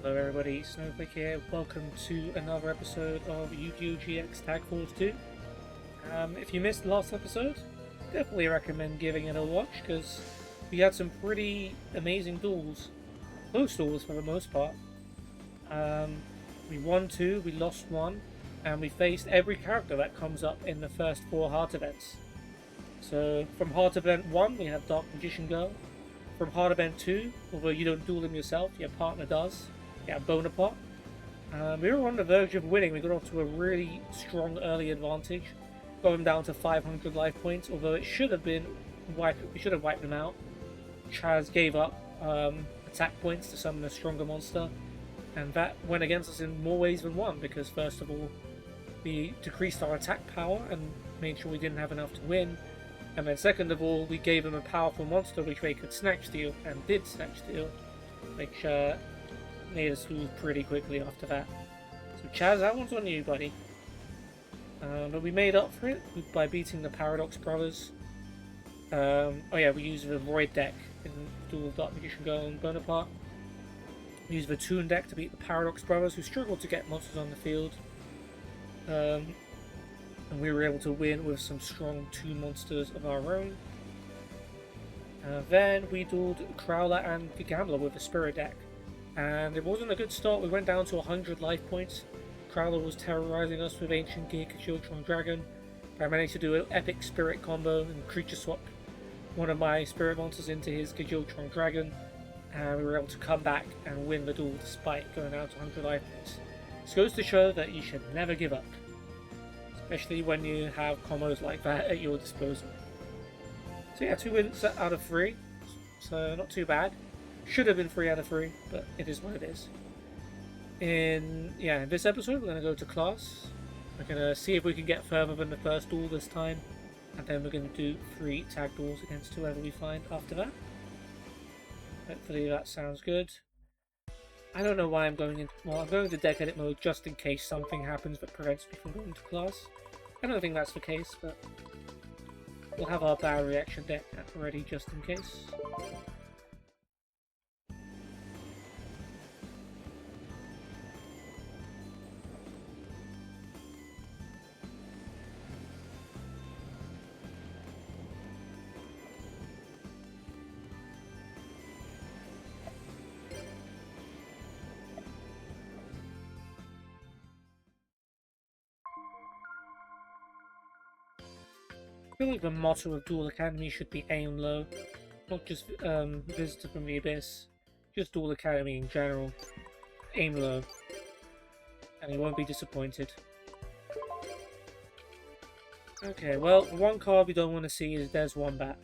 Hello everybody, Snowflake here. Welcome to another episode of Yu-Gi-Oh! GX Tag Force 2. If you missed the last episode, definitely recommend giving it a watch because we had some pretty amazing duels. Close duels for the most part. We won 2, we lost 1, and we faced every character that comes up in the first 4 heart events. So from heart event 1 we have Dark Magician Girl. From Heart Event 2, although you don't duel him yourself, your partner does. Yeah, Bonaparte. We were on the verge of winning. We got off to a really strong early advantage. Got him down to 500 life points, although it should have been we should have wiped him out. Chaz gave up attack points to summon a stronger monster, and that went against us in more ways than one, because first of all, we decreased our attack power and made sure we didn't have enough to win. And then second of all, we gave him a powerful monster which they could snatch steal, and did snatch steal, which made us lose pretty quickly after that. So Chaz, that one's on you, buddy. But we made up for it by beating the Paradox Brothers. Oh yeah, we used the Void deck in Duel of Dark Magician Girl and Bonaparte. We used the Toon deck to beat the Paradox Brothers, who struggled to get monsters on the field. And we were able to win with some strong 2 monsters of our own. Then we dueled Crowler and the Gambler with the Spirit deck, and it wasn't a good start. We went down to 100 life points. Crowler was terrorizing us with Ancient Gear Kajiltron Dragon. I managed to do an epic Spirit combo and creature swap one of my Spirit monsters into his Kajiltron Dragon, and we were able to come back and win the duel despite going down to 100 life points. This goes to show that you should never give up, especially when you have combos like that at your disposal. So yeah, 2 wins out of 3, so not too bad. Should have been 3 out of 3, but it is what it is. In this episode we're going to go to class. We're going to see if we can get further than the first duel this time, and then we're going to do 3 tag duels against whoever we find after that. Hopefully that sounds good. I don't know why I'm going in. Well, I'm going to deck edit mode just in case something happens that prevents me from going to class. I don't think that's the case, but we'll have our bad reaction deck ready just in case. I feel like the motto of Duel Academy should be aim low, not just Visitor from the Abyss, just Duel Academy in general. Aim low, and you won't be disappointed. Okay, well, the one card we don't want to see is Des Wombat.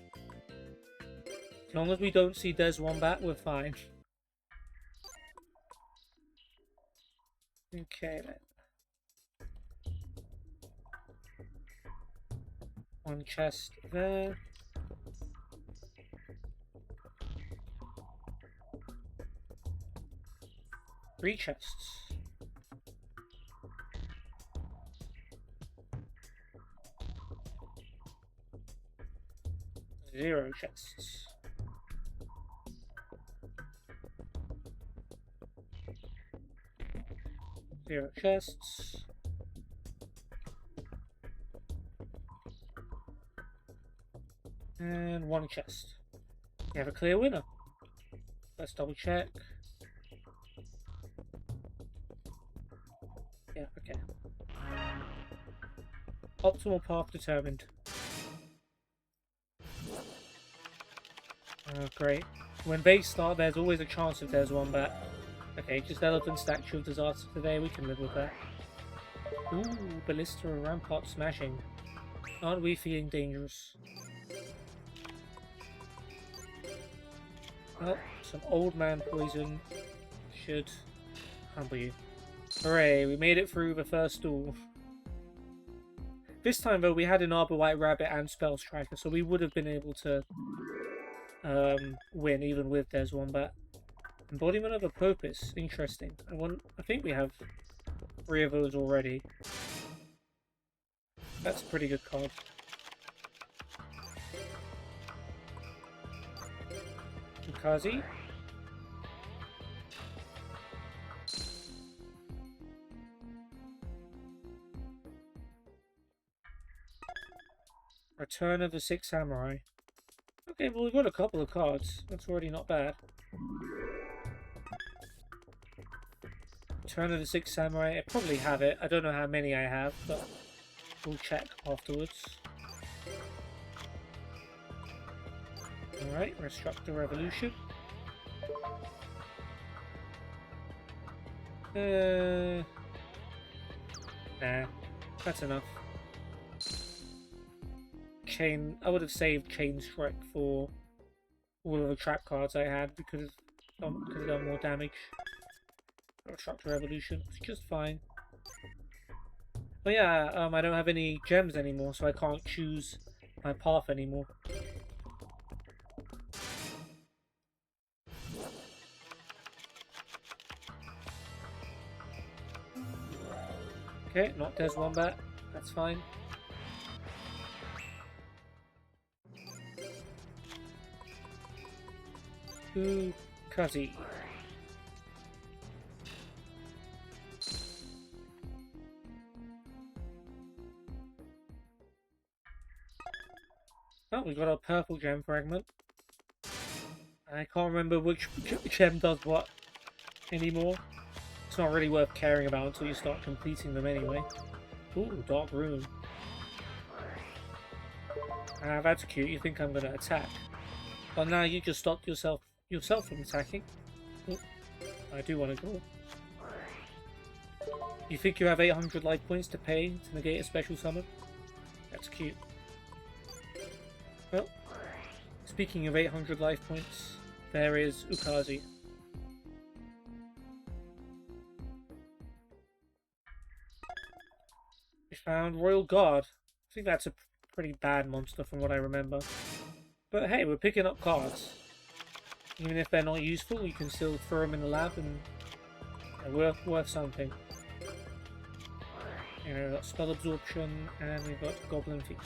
As long as we don't see Des Wombat, we're fine. Okay then. 1 chest there. Three chests. Zero chests. Zero chests. And 1 chest. We have a clear winner. Let's double check. Yeah, okay. Optimal path determined. Oh, great. When base start, there's always a chance if there's Wombat. Okay, just Elephant Statue of Disaster today, we can live with that. Ooh, Ballista and Rampart smashing. Aren't we feeling dangerous? Well, some old man poison should humble you. Hooray, we made it through the first duel. This time though, we had an Arbor White Rabbit and Spell Striker, so we would have been able to win even with Des Wombat. Embodiment of a Popus, interesting. I think we have 3 of those already. That's a pretty good card. Kazi. Return of the Six Samurai. Okay, well we've got a couple of cards. That's already not bad. Return of the Six Samurai. I probably have it. I don't know how many I have, but we'll check afterwards. Alright, Restruct the Revolution. Nah, that's enough. Chain. I would have saved Chain Strike for all of the trap cards I had because it's done more damage. Restruct the Revolution. It's just fine. But yeah, I don't have any gems anymore, so I can't choose my path anymore. Okay, not Des Wombat. That's fine. Ooh, Cuzzy. Oh, we got a purple gem fragment. I can't remember which gem does what anymore. It's not really worth caring about until you start completing them anyway. Ooh, Dark Room. Ah, that's cute. You think I'm gonna attack. But now you just stopped yourself from attacking. Ooh, I do want to go. You think you have 800 life points to pay to negate a special summon? That's cute. Well, speaking of 800 life points, there is Ukazi. We found Royal Guard. I think that's a pretty bad monster from what I remember. But hey, we're picking up cards. Even if they're not useful, you can still throw them in the lab and they're worth something. You know, we've got Spell Absorption and we've got Goblin Thief.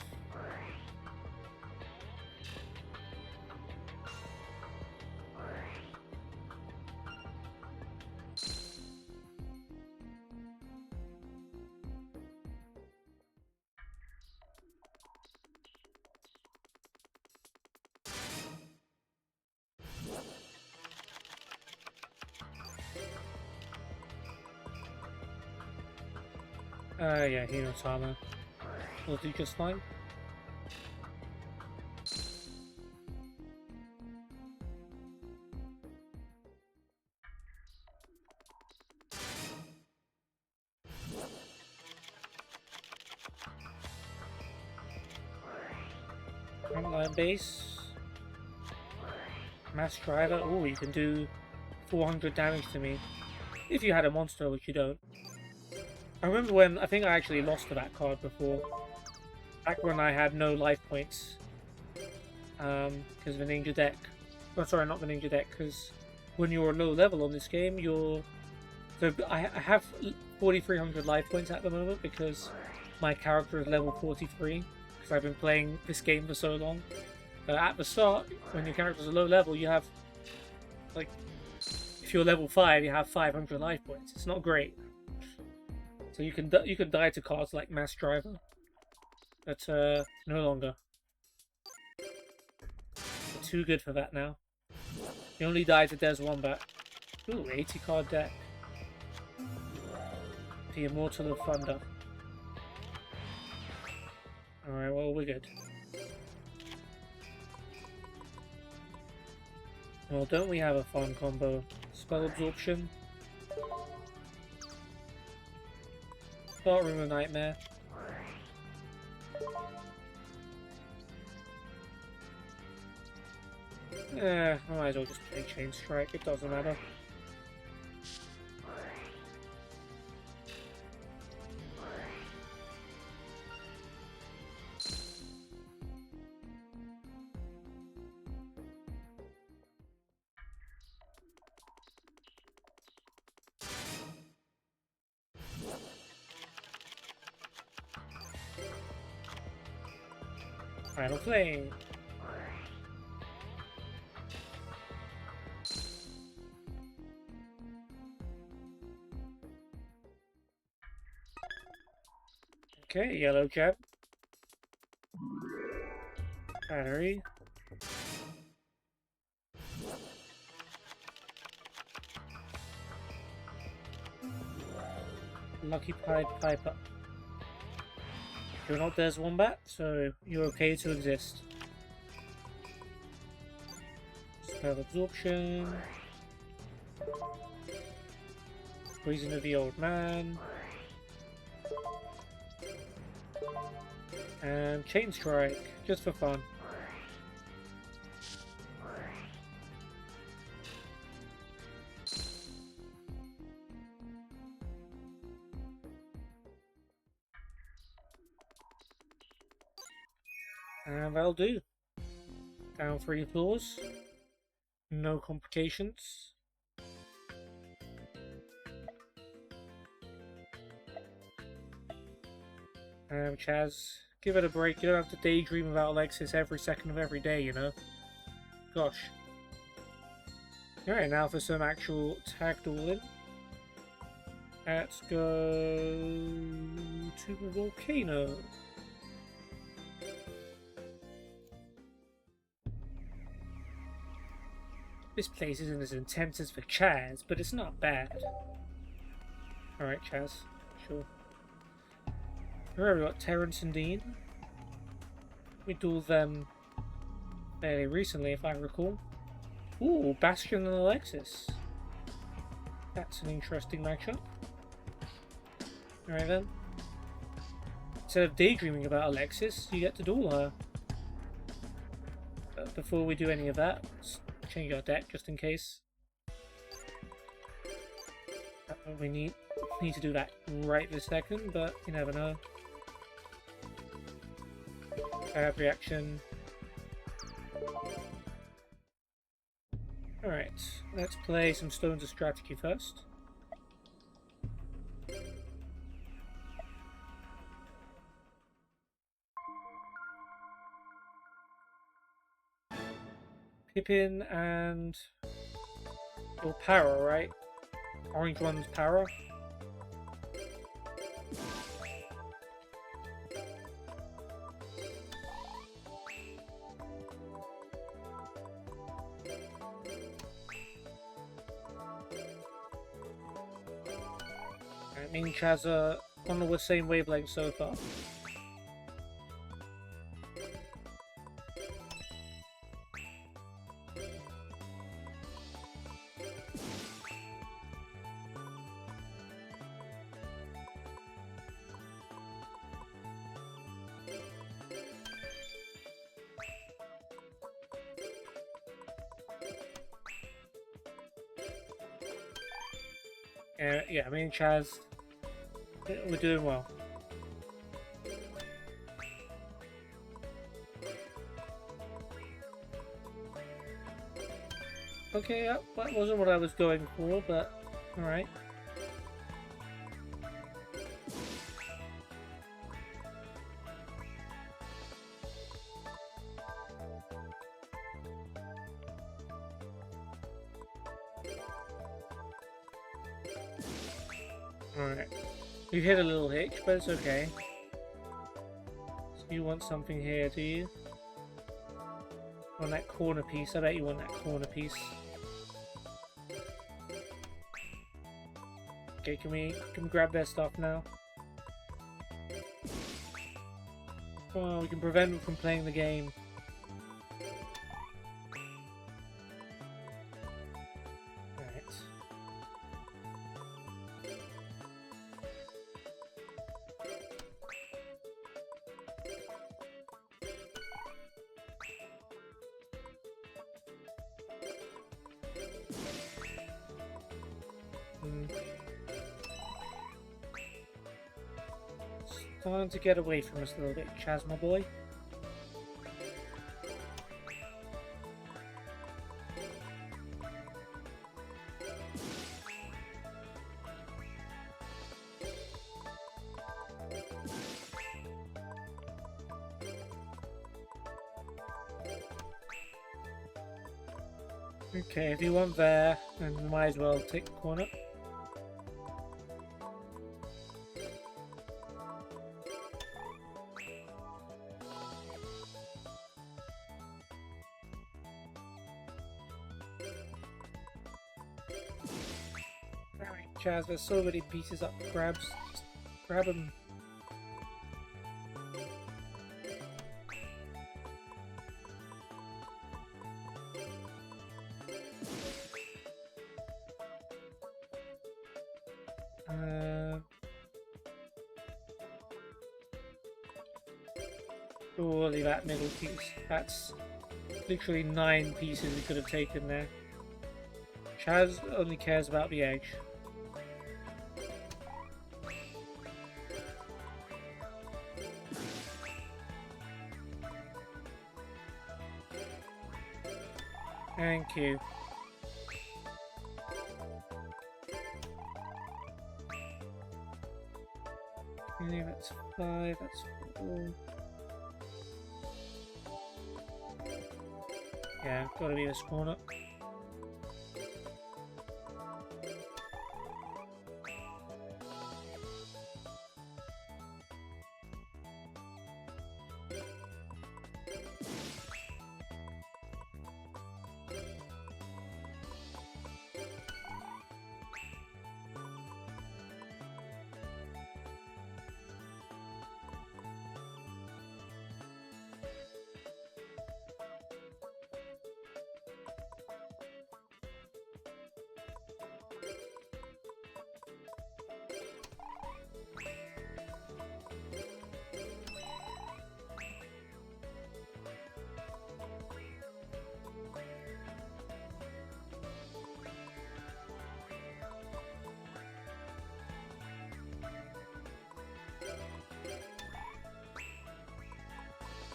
Yeah, Hinotama will do just fine. Frontline base. Mass Driver. Oh, you can do 400 damage to me. If you had a monster, which you don't. I remember when, I think I actually lost to that card before. Back when I had no life points. Because of the Ninja deck. Oh, sorry, not the Ninja deck, because when you're low level on this game, you're... So I have 4,300 life points at the moment because my character is level 43. Because I've been playing this game for so long. At the start, when your character's a low level, you have... Like, if you're level 5, you have 500 life points. It's not great. So you can die to cards like Mass Driver, but no longer. You're too good for that now. You only die to Des Wombat. Ooh, 80 card deck. The Immortal of Thunder. Alright, well we're good. Well, don't we have a fun combo? Spell Absorption. Dark Room of Nightmare. I might as well just play Chain Strike, it doesn't matter. Final Flame. Okay, yellow gem. battery. Lucky Pied Piper. You're not There's Wombat, so you're okay to exist. Spell Absorption. Poison of the Old Man. And Chain Strike, just for fun. And that'll do. Down 3 floors. No complications. Chaz, give it a break. You don't have to daydream about Alexis every second of every day, you know? Gosh. Alright, now for some actual tag dueling. Let's go to the volcano. This place isn't as intense as for Chaz, but it's not bad. Alright, Chaz. Sure. Alright, we've got Terrence and Dean. We dueled them fairly recently, if I recall. Ooh, Bastion and Alexis. That's an interesting matchup. Alright then. Instead of daydreaming about Alexis, you get to duel her. But before we do any of that, let's change our deck just in case. We need to do that right this second, but you never know. Bad reaction. Alright, let's play some Stones of Strategy first. Pippin and... or Para, right? Orange one's Para. Me and Chaz are on the same wavelength so far. Yeah, me and Chaz, we're doing well. Okay, yeah, that wasn't what I was going for, but alright. Alright. You hit a little hitch, but it's okay. So you want something here, do you? On that corner piece. I bet you want that corner piece. Okay, can we grab their stuff now? Oh, we can prevent them from playing the game. Starting to get away from us a little bit, Chaz, my boy. Okay, if you want there, then you might as well take the corner. Chaz, there's so many pieces up for grabs. Just grab them. Surely that middle piece. That's literally 9 pieces we could have taken there. Chaz only cares about the edge. Thank you. Okay, that's 5, that's 4. Yeah, gotta be this corner.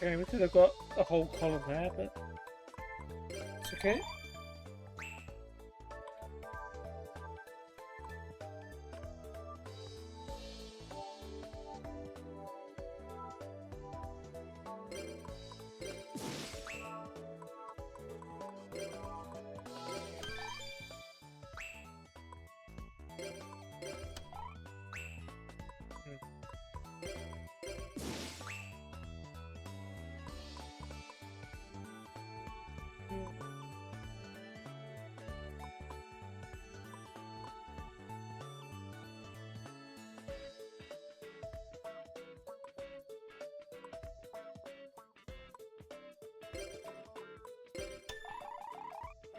Okay, we could have got a whole column there, but it's okay.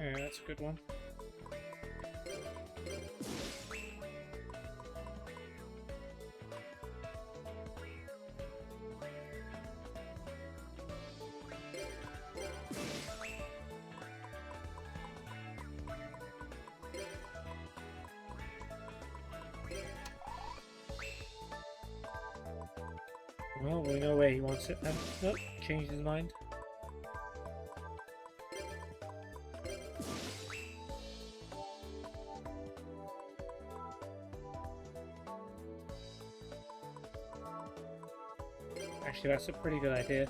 Yeah, that's a good one. Well, we know where he wants it then. Nope, changed his mind. Actually, that's a pretty good idea.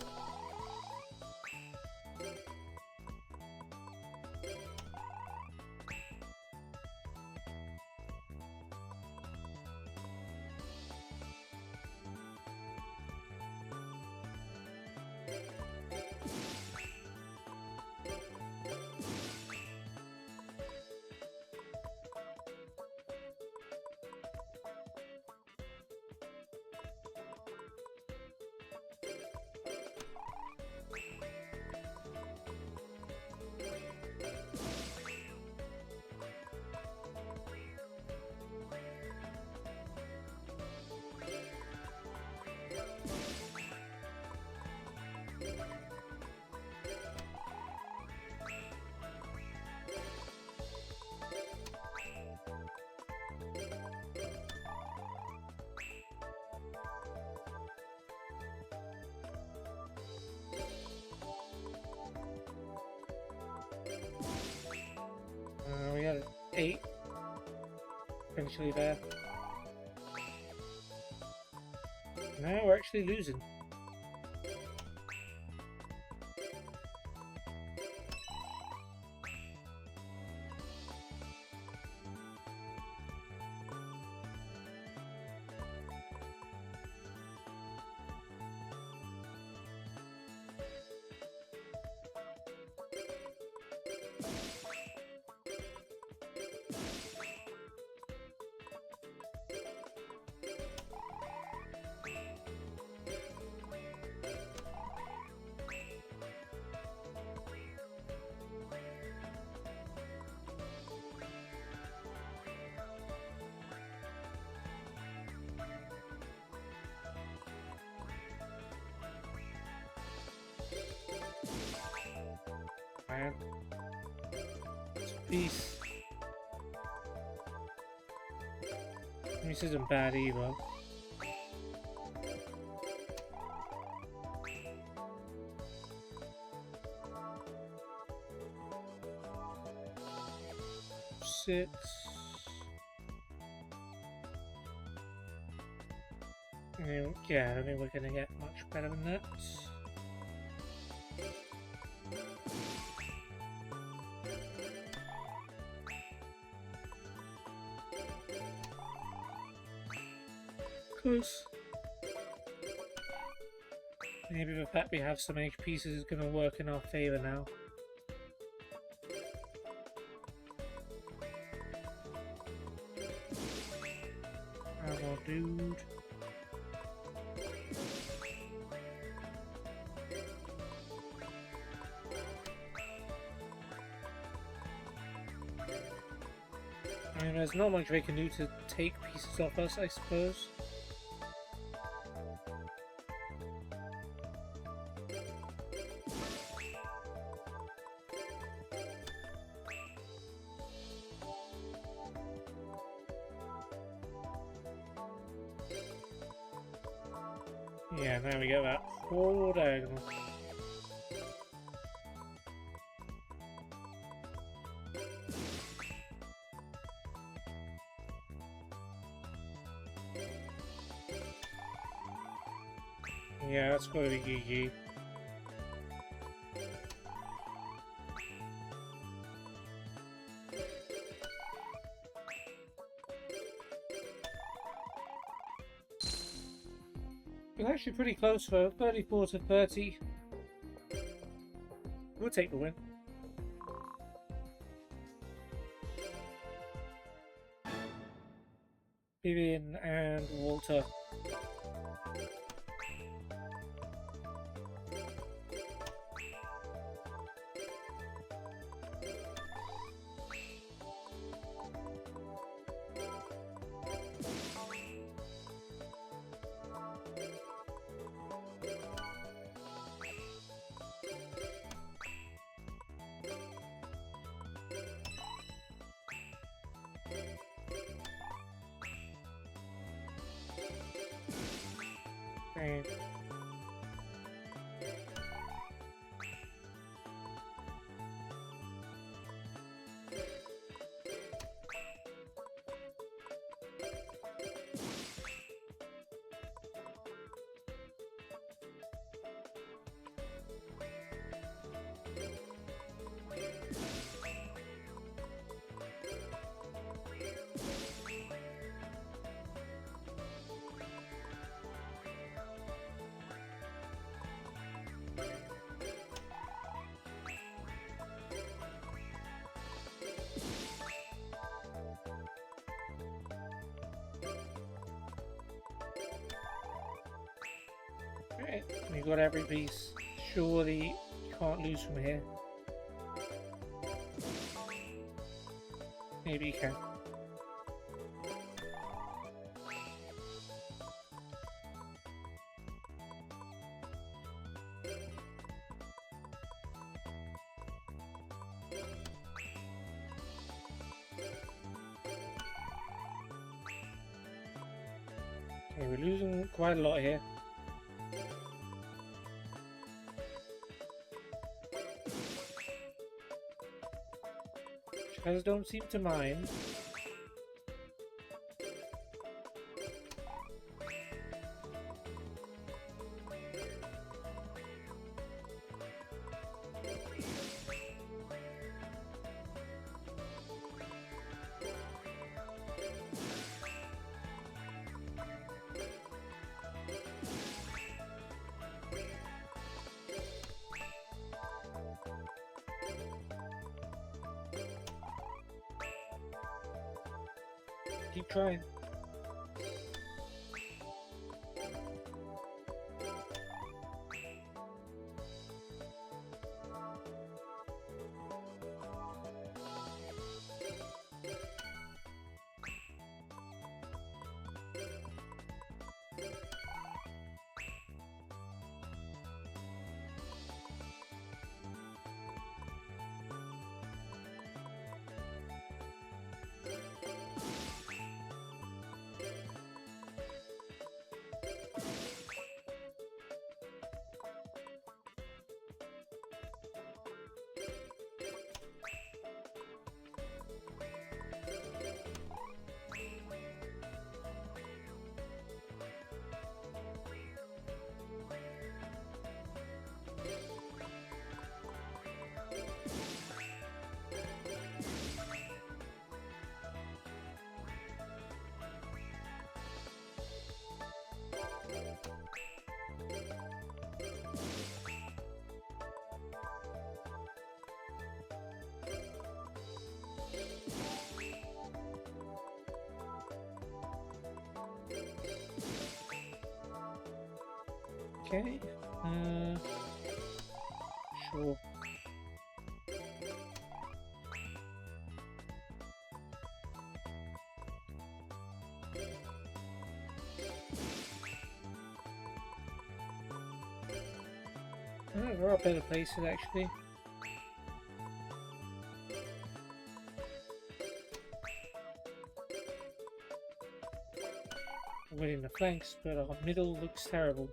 We had 8 eventually there. Now we're actually losing. man. Peace. This isn't bad either. Six. Yeah, I don't think we're gonna get much better than that. Close. Maybe the fact we have so many pieces is gonna work in our favor now. Come on, dude. I mean, there's not much they can do to take pieces off us, I suppose. Yeah, now we get that whole diagonal. Yeah, that's gotta be GG. It's actually pretty close though, 34 to 30. We'll take the win. Vivian and Walter. Okay. Alright, we got every piece. Surely you can't lose from here. Maybe you can. Okay, we're losing quite a lot here. Guys don't seem to mind. Keep trying. Okay. Sure. Oh, there are better places actually. Winning the flanks, but our middle looks terrible.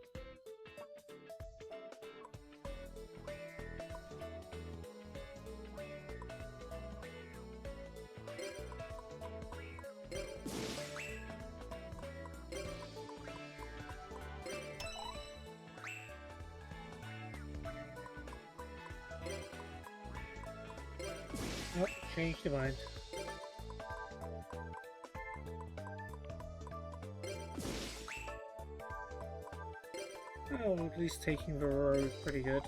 Oh, changed your mind. Oh, at least taking the road pretty good.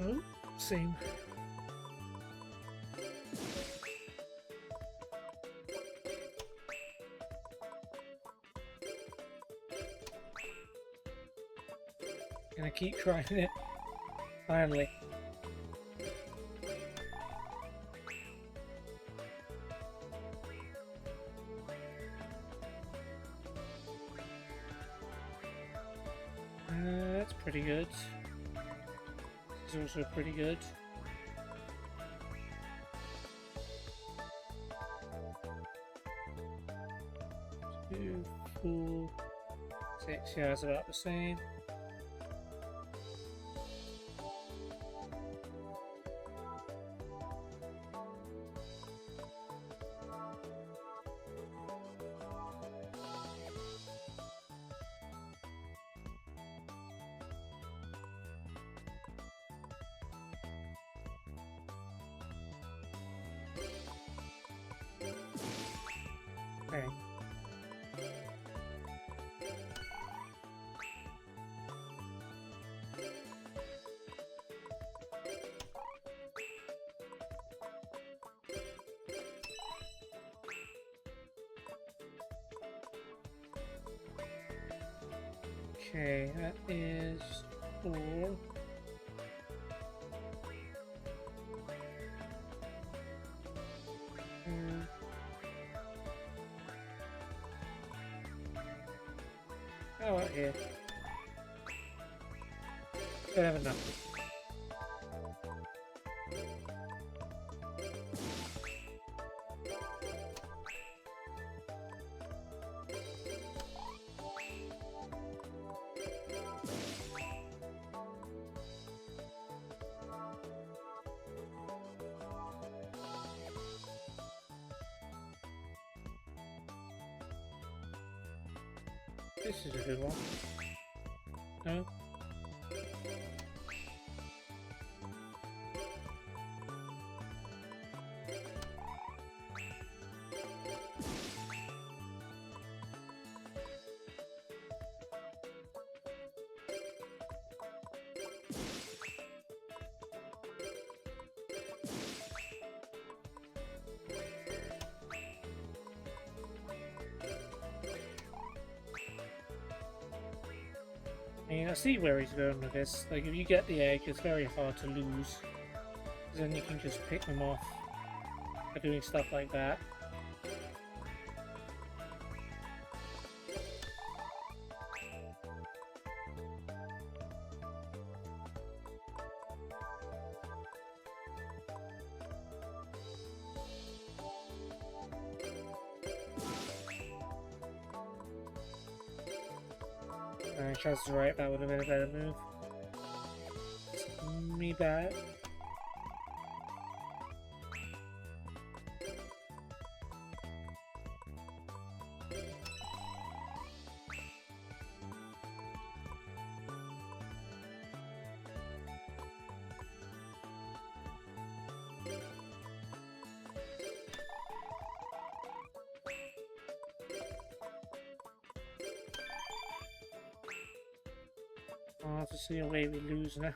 Oh, same. Gonna keep trying it. Finally. That's pretty good. This is also pretty good. Two, 4, 6. Yeah, it's about the same. Okay. Okay, that is 4. How about here? Don't have enough. This is a good one. No? I mean, I see where he's going with this. Like, if you get the egg, it's very hard to lose. Then you can just pick them off by doing stuff like that. Chaz is right, that would have been a better move. It's me bad. Oh, to see a way we lose now.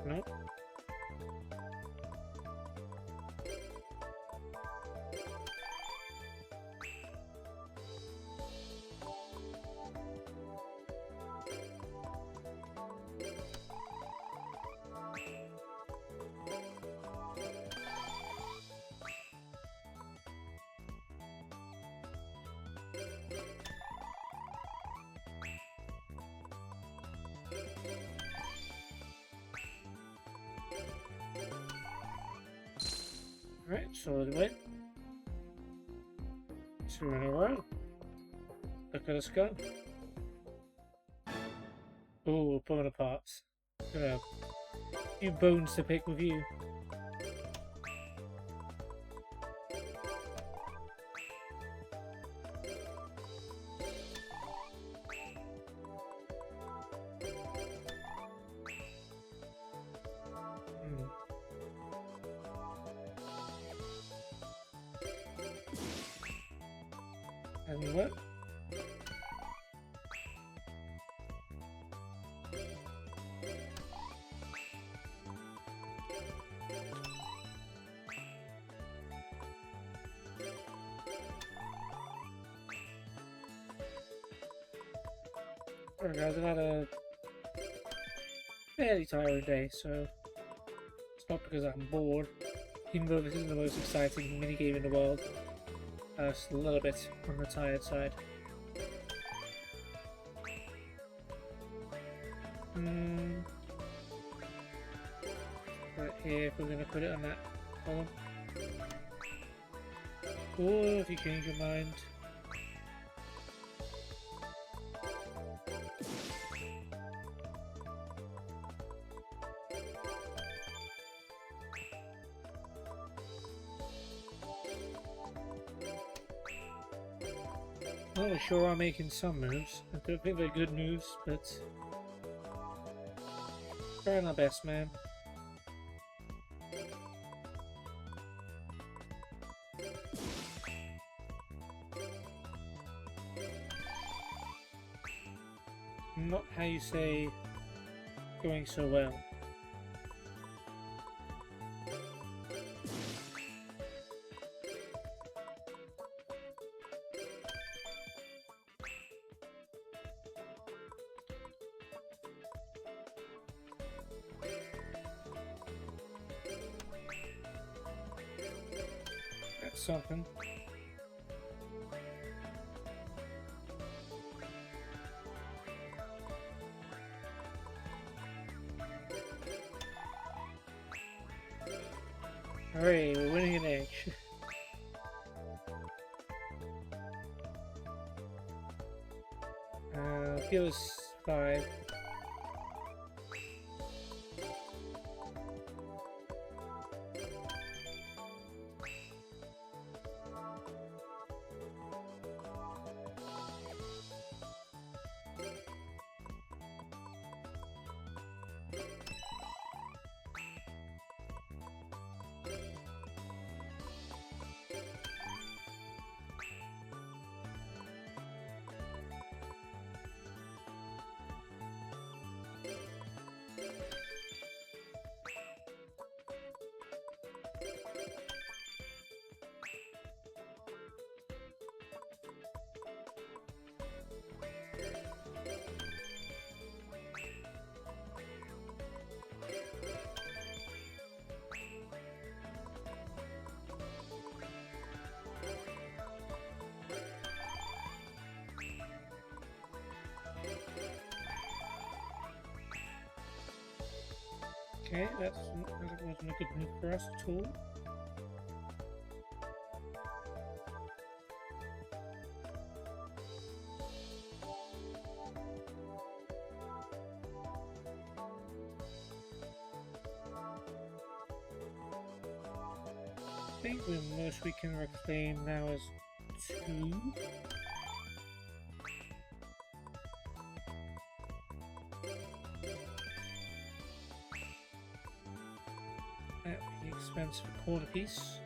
Nope. Right, so the way. 2 in a row. Look at us go. Ooh, pulling apart. Gonna have a few bones to pick with you. And what? Alright guys, I've had a fairly tiring day, so it's not because I'm bored, even though this isn't the most exciting minigame in the world. Just a little bit on the tired side. Put it here if we're going to put it on that column. Or if you change your mind. Well, we sure are making some moves. I don't think they're good moves, but trying our best, man. Not how you say going so well. That's something. Hooray, we're winning an edge. Give us 5. Okay, that wasn't a good move for us at all. I think the most we can reclaim now is 2. At the expense of a corner piece.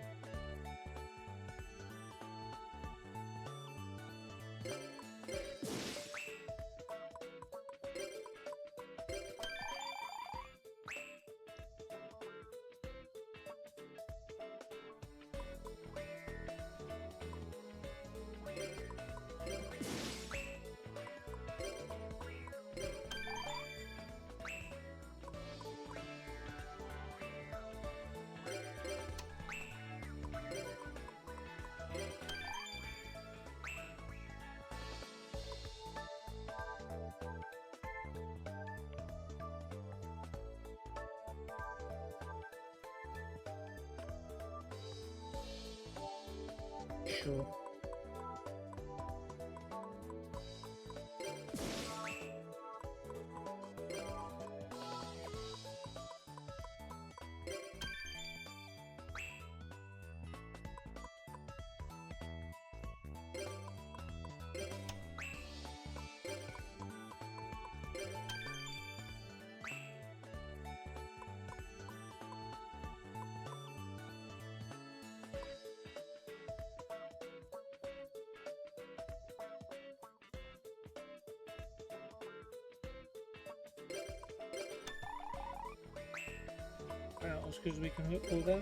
Sure. As good as we can look for that.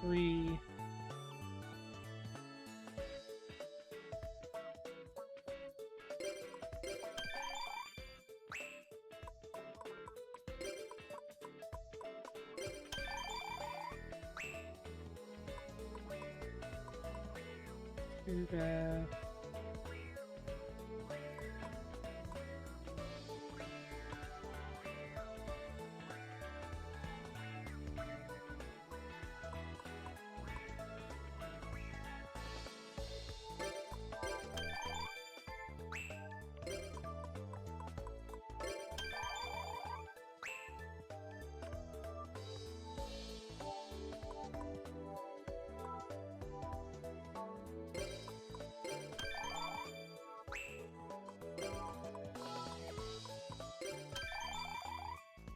Three. Two there.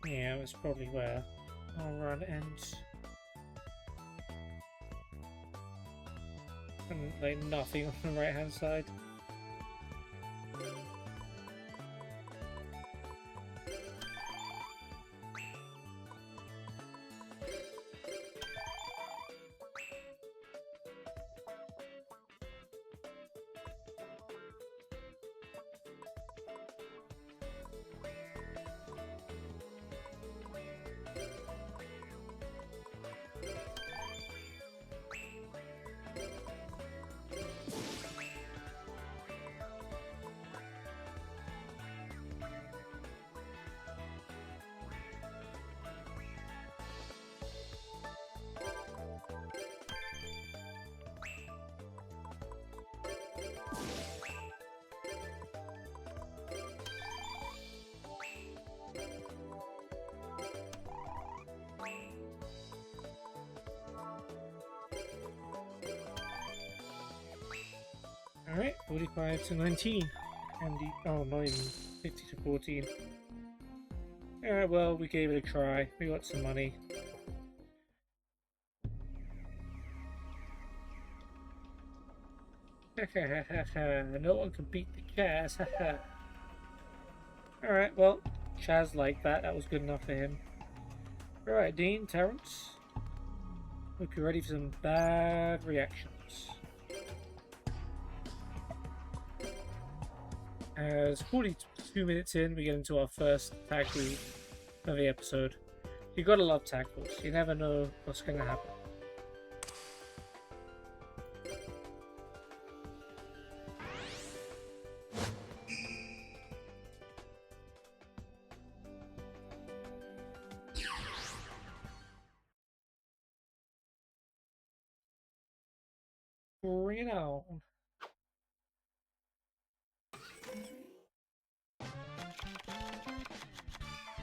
Yeah, that's probably where our run ends. And like nothing on the right hand side. Alright, 45 to 19. And the, oh, not even 50 to 14. Alright, well, we gave it a try. We got some money. No one can beat the chairs. Alright, well, Chaz liked that. That was good enough for him. Alright, Dean, Terrence. Hope you're ready for some bad reactions. As 42 minutes in, we get into our first tag lead of the episode. You gotta love tag force. You never know what's gonna happen. Bring it on.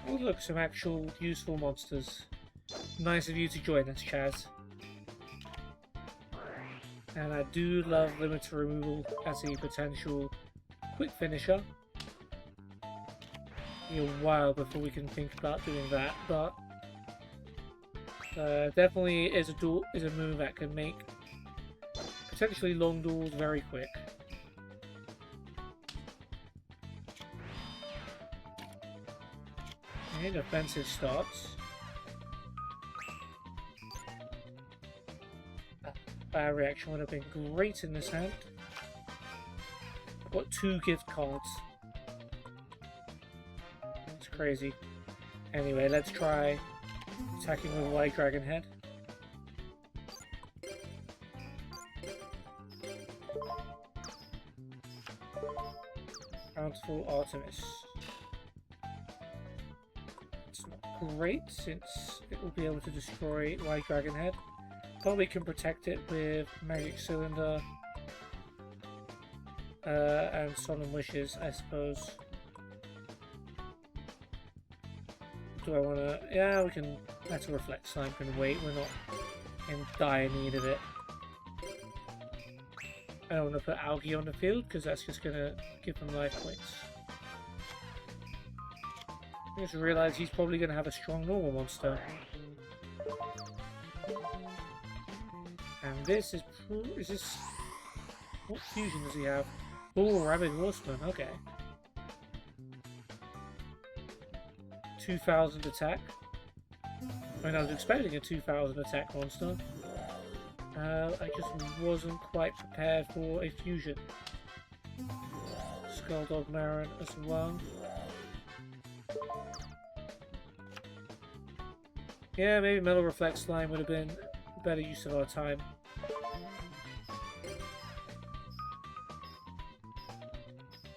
Oh look, some actual useful monsters. Nice of you to join us, Chaz. And I do love limiter removal as a potential quick finisher. It'll be a while before we can think about doing that, but definitely is a move that can make potentially long duels very quick. And offensive starts. Bad reaction would have been great in this hand. I've got 2 gift cards. That's crazy. Anyway, let's try attacking with White Dragon Head. Bountiful Artemis. It's not great since it will be able to destroy White Dragon Head. But we can protect it with Magic Cylinder and Solemn Wishes, I suppose. Do I want to... Yeah, we can... Metal Reflect Slime can wait. We're not in dire need of it. I don't want to put Algae on the field because that's just going to give them life points. I just realised he's probably going to have a strong normal monster. And this is this... What fusion does he have? Oh, Rabid Horseman, okay. 2000 attack. I mean, I was expecting a 2000 attack monster. I just wasn't quite prepared for a fusion. Skulldog Marin as well. Yeah, maybe Metal Reflect Slime would have been a better use of our time.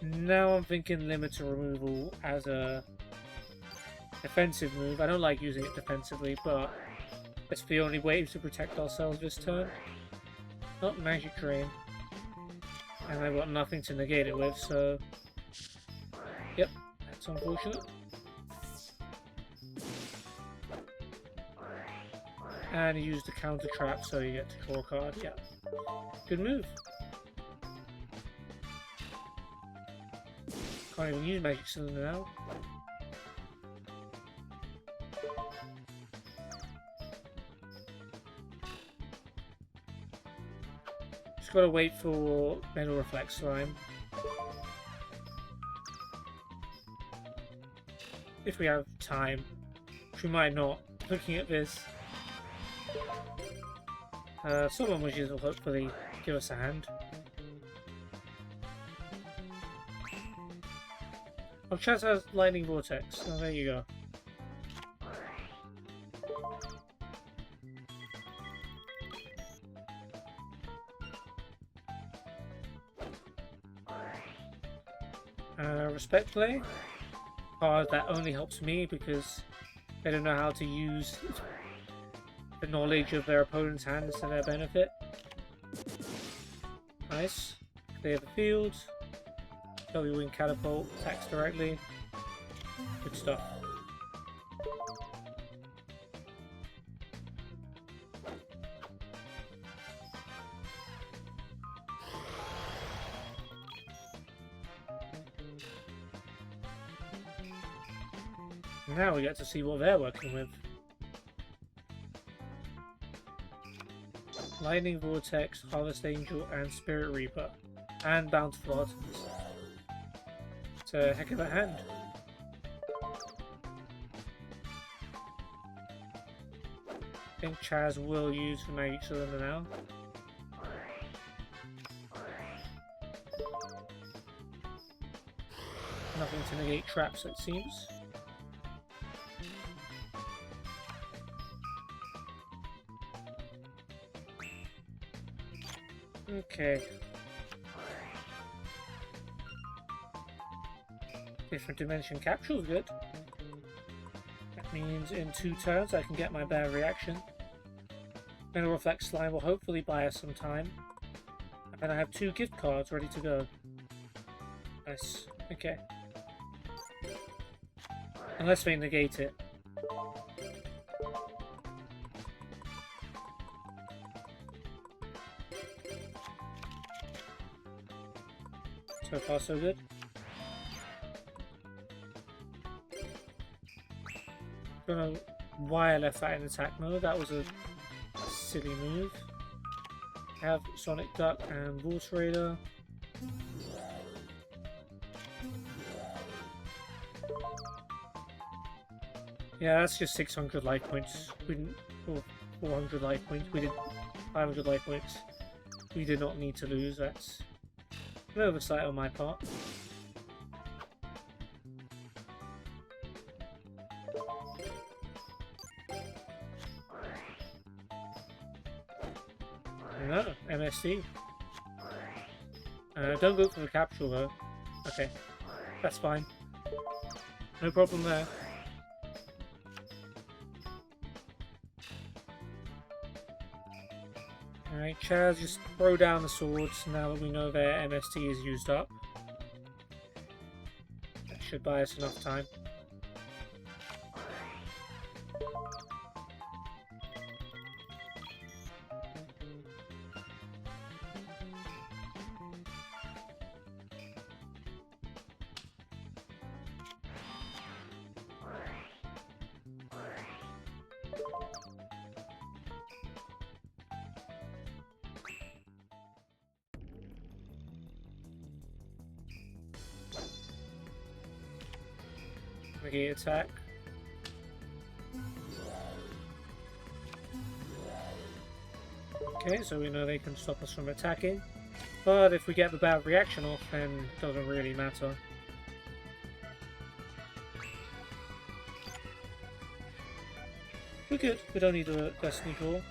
Now I'm thinking limiter removal as a defensive move. I don't like using it defensively, but it's the only way to protect ourselves this turn. Not Magic Drain. And I've got nothing to negate it with, so... Yep, that's unfortunate. And you use the counter trap, so you get to draw a card. Yeah, good move. Can't even use Magic Cylinder now. Just gotta wait for Metal Reflect Slime. If we have time, which we might not. Looking at this. Someone wishes will hopefully give us a hand. Oh, Chaz has Lightning Vortex. Oh, there you go. Respect Play. Card that only helps me because they don't know how to use the knowledge of their opponent's hands to their benefit. Nice. Clear the field. W-Wing Catapult attacks directly. Good stuff. Now we get to see what they're working with. Lightning Vortex, Harvest Angel, and Spirit Reaper. And Bountiful Artemis. It's a heck of a hand. I think Chaz will use the Magic Cylinder now. Nothing to negate traps, it seems. Okay. Different dimension capsule is good. That means in 2 turns I can get my bad reaction. Mineral Reflect Slime will hopefully buy us some time. And I have 2 gift cards ready to go. Nice. Okay. Unless they negate it. So far so good. Don't know why I left that in attack mode. That was a silly move. I have Sonic Duck and Wolf Raider. Yeah, that's just 600 life points. We didn't, or 400 life points. We did 500 life points. We did not need to lose. That's an oversight on my part. No, MSD. Don't go for the capsule though. Okay, that's fine. No problem there. Alright, Chaz, just throw down the swords now that we know their MST is used up. That should buy us enough time. Negate attack. Okay, so we know they can stop us from attacking. But if we get the bad reaction off, then it doesn't really matter. We're good. We don't need a Destiny Draw.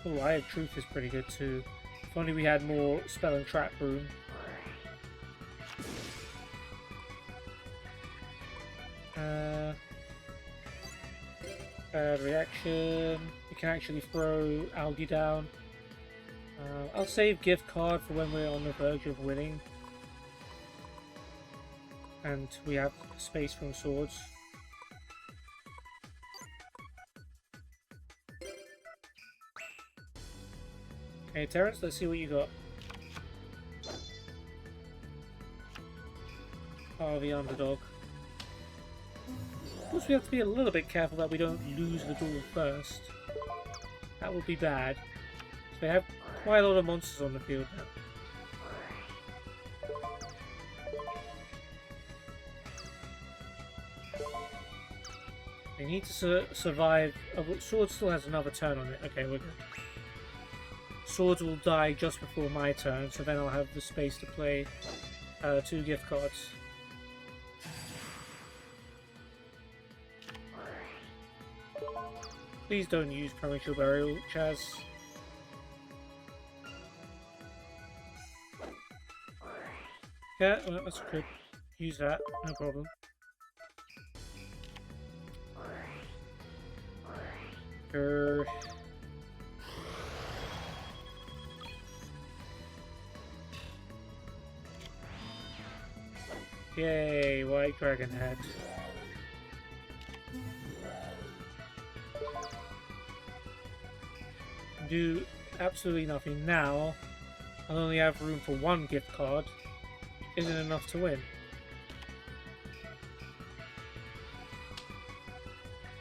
Oh, Eye of Truth is pretty good too. If only we had more spell and trap room. Bad reaction. We can actually throw Algae down. I'll save gift card for when we're on the verge of winning. And we have space from swords. Okay, Terrence, let's see what you got. Oh, the underdog. Of course, we have to be a little bit careful that we don't lose the duel first. That would be bad. So we have quite a lot of monsters on the field now. We need to survive. Oh, Sword still has another turn on it. Okay, we're good. Swords will die just before my turn, so then I'll have the space to play 2 gift cards. Please don't use Premature Burial, Chaz. Yeah, well, that's good. Use that, no problem. Yay, White Dragon Head. Do absolutely nothing now. I'll only have room for 1 gift card. Isn't enough to win.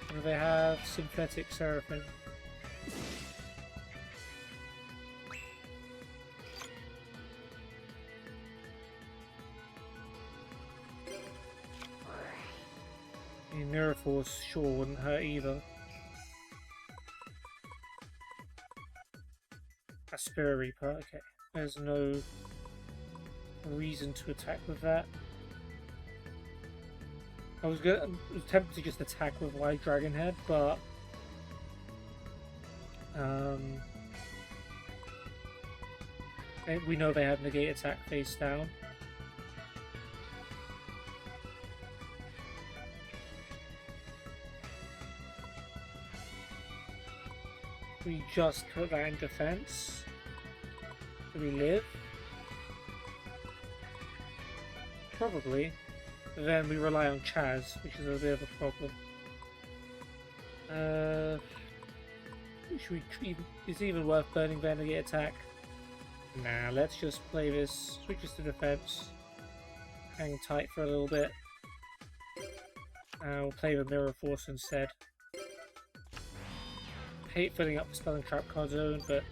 What do they have? Synthetic Seraphim. The Mirror Force sure wouldn't hurt either. A Spirit Reaper, okay. There's no reason to attack with that. I was tempted to just attack with White Dragon Head, but we know they have negate attack face down. We just put that in defense. Do we live? Probably. But then we rely on Chaz, which is a bit of a problem. Should we is it even worth burning their negate attack? Nah, let's just play this. Switch this to defense. Hang tight for a little bit. We'll play the Mirror Force instead. Hate filling up the spell and trap card zone, but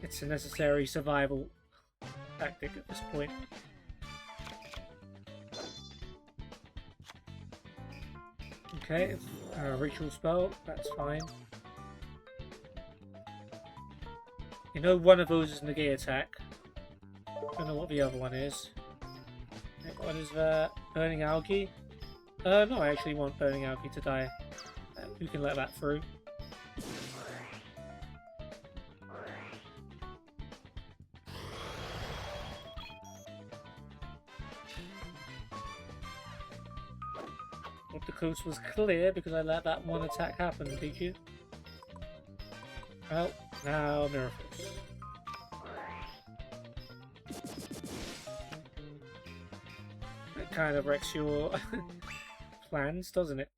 it's a necessary survival tactic at this point. Okay, ritual spell, that's fine. You know one of those is negate attack. Don't know what the other one is. What is that? Burning Algae? No, I actually want Burning Algae to die. We can let that through. The coast was clear because I let that one attack happen, did you? Well, now Mirror Force. That kind of wrecks your plans, doesn't it?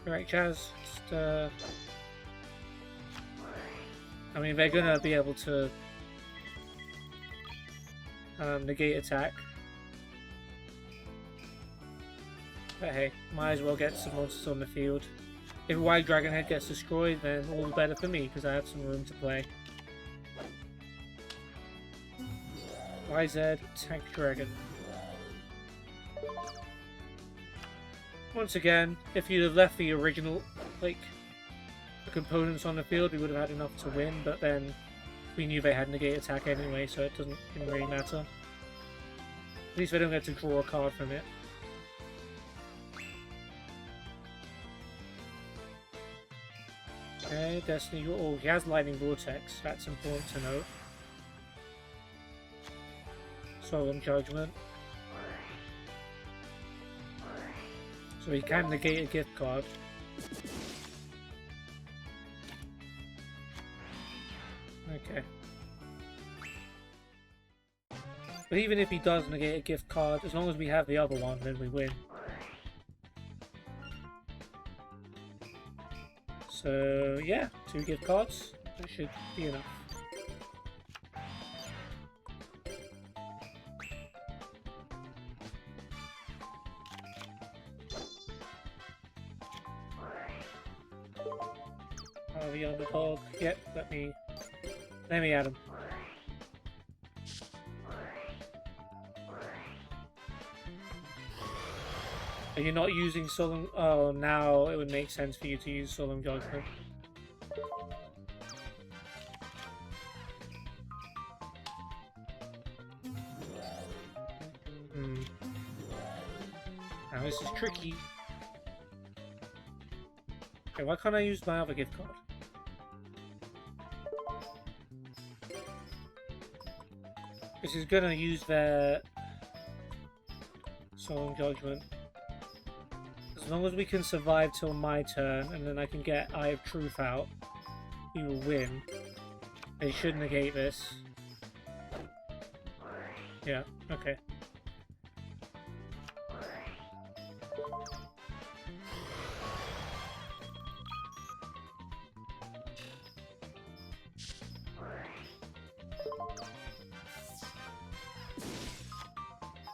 Right, Chaz, just, I mean, they're gonna be able to negate attack. But hey, might as well get some monsters on the field. If White Dragon Head gets destroyed, then all the better for me, because I have some room to play. YZ, Tank Dragon. Once again, if you'd have left the original, like, the components on the field, we would have had enough to win, but then we knew they had negate attack anyway, so it didn't really matter. At least they don't get to draw a card from it. Okay, Destiny. Oh, he has Lightning Vortex. That's important to note. Solemn Judgment. So he can negate a gift card. Okay. But even if he does negate a gift card, as long as we have the other one, then we win. So yeah, 2 gift cards. That should be enough. Oh, the underdog. Yep, let me add him. Are you not using Solemn? Oh, now it would make sense for you to use Solemn Judgment. Now this is tricky. Okay, why can't I use my other gift card? This is gonna use their Solemn Judgment. As long as we can survive till my turn, and then I can get Eye of Truth out, we will win. They should negate this. Yeah, okay.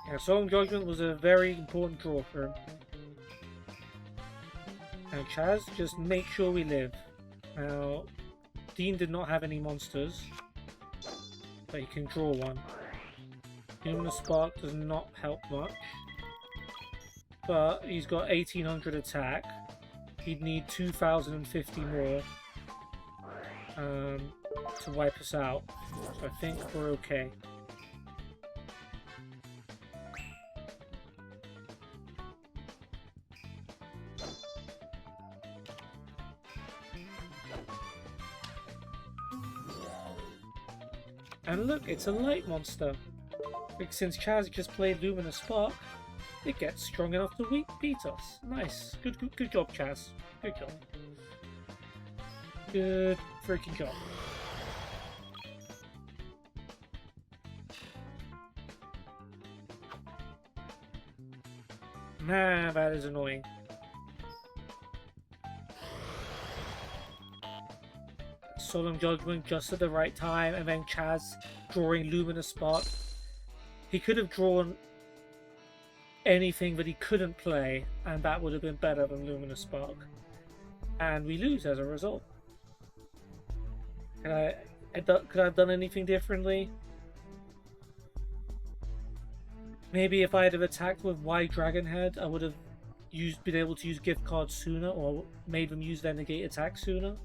Yeah, Solemn Judgment was a very important draw for him. Now Chaz, just make sure we live. Now, Dean did not have any monsters, but he can draw one. Luminous Spark does not help much, but he's got 1800 attack. He'd need 2050 more to wipe us out. So I think we're okay. And look, it's a light monster. Like, since Chaz just played Luminous Spark, it gets strong enough to beat us. Nice. Good job, Chaz. Good job. Good freaking job. Man, that is annoying. Solemn Judgment just at the right time, and then Chaz drawing Luminous Spark. He could have drawn anything that he couldn't play, and that would have been better than Luminous Spark. And we lose as a result. Could I have done anything differently? Maybe if I had have attacked with White Dragon Head, I would have been able to use gift cards sooner, or made them use their negate attack sooner.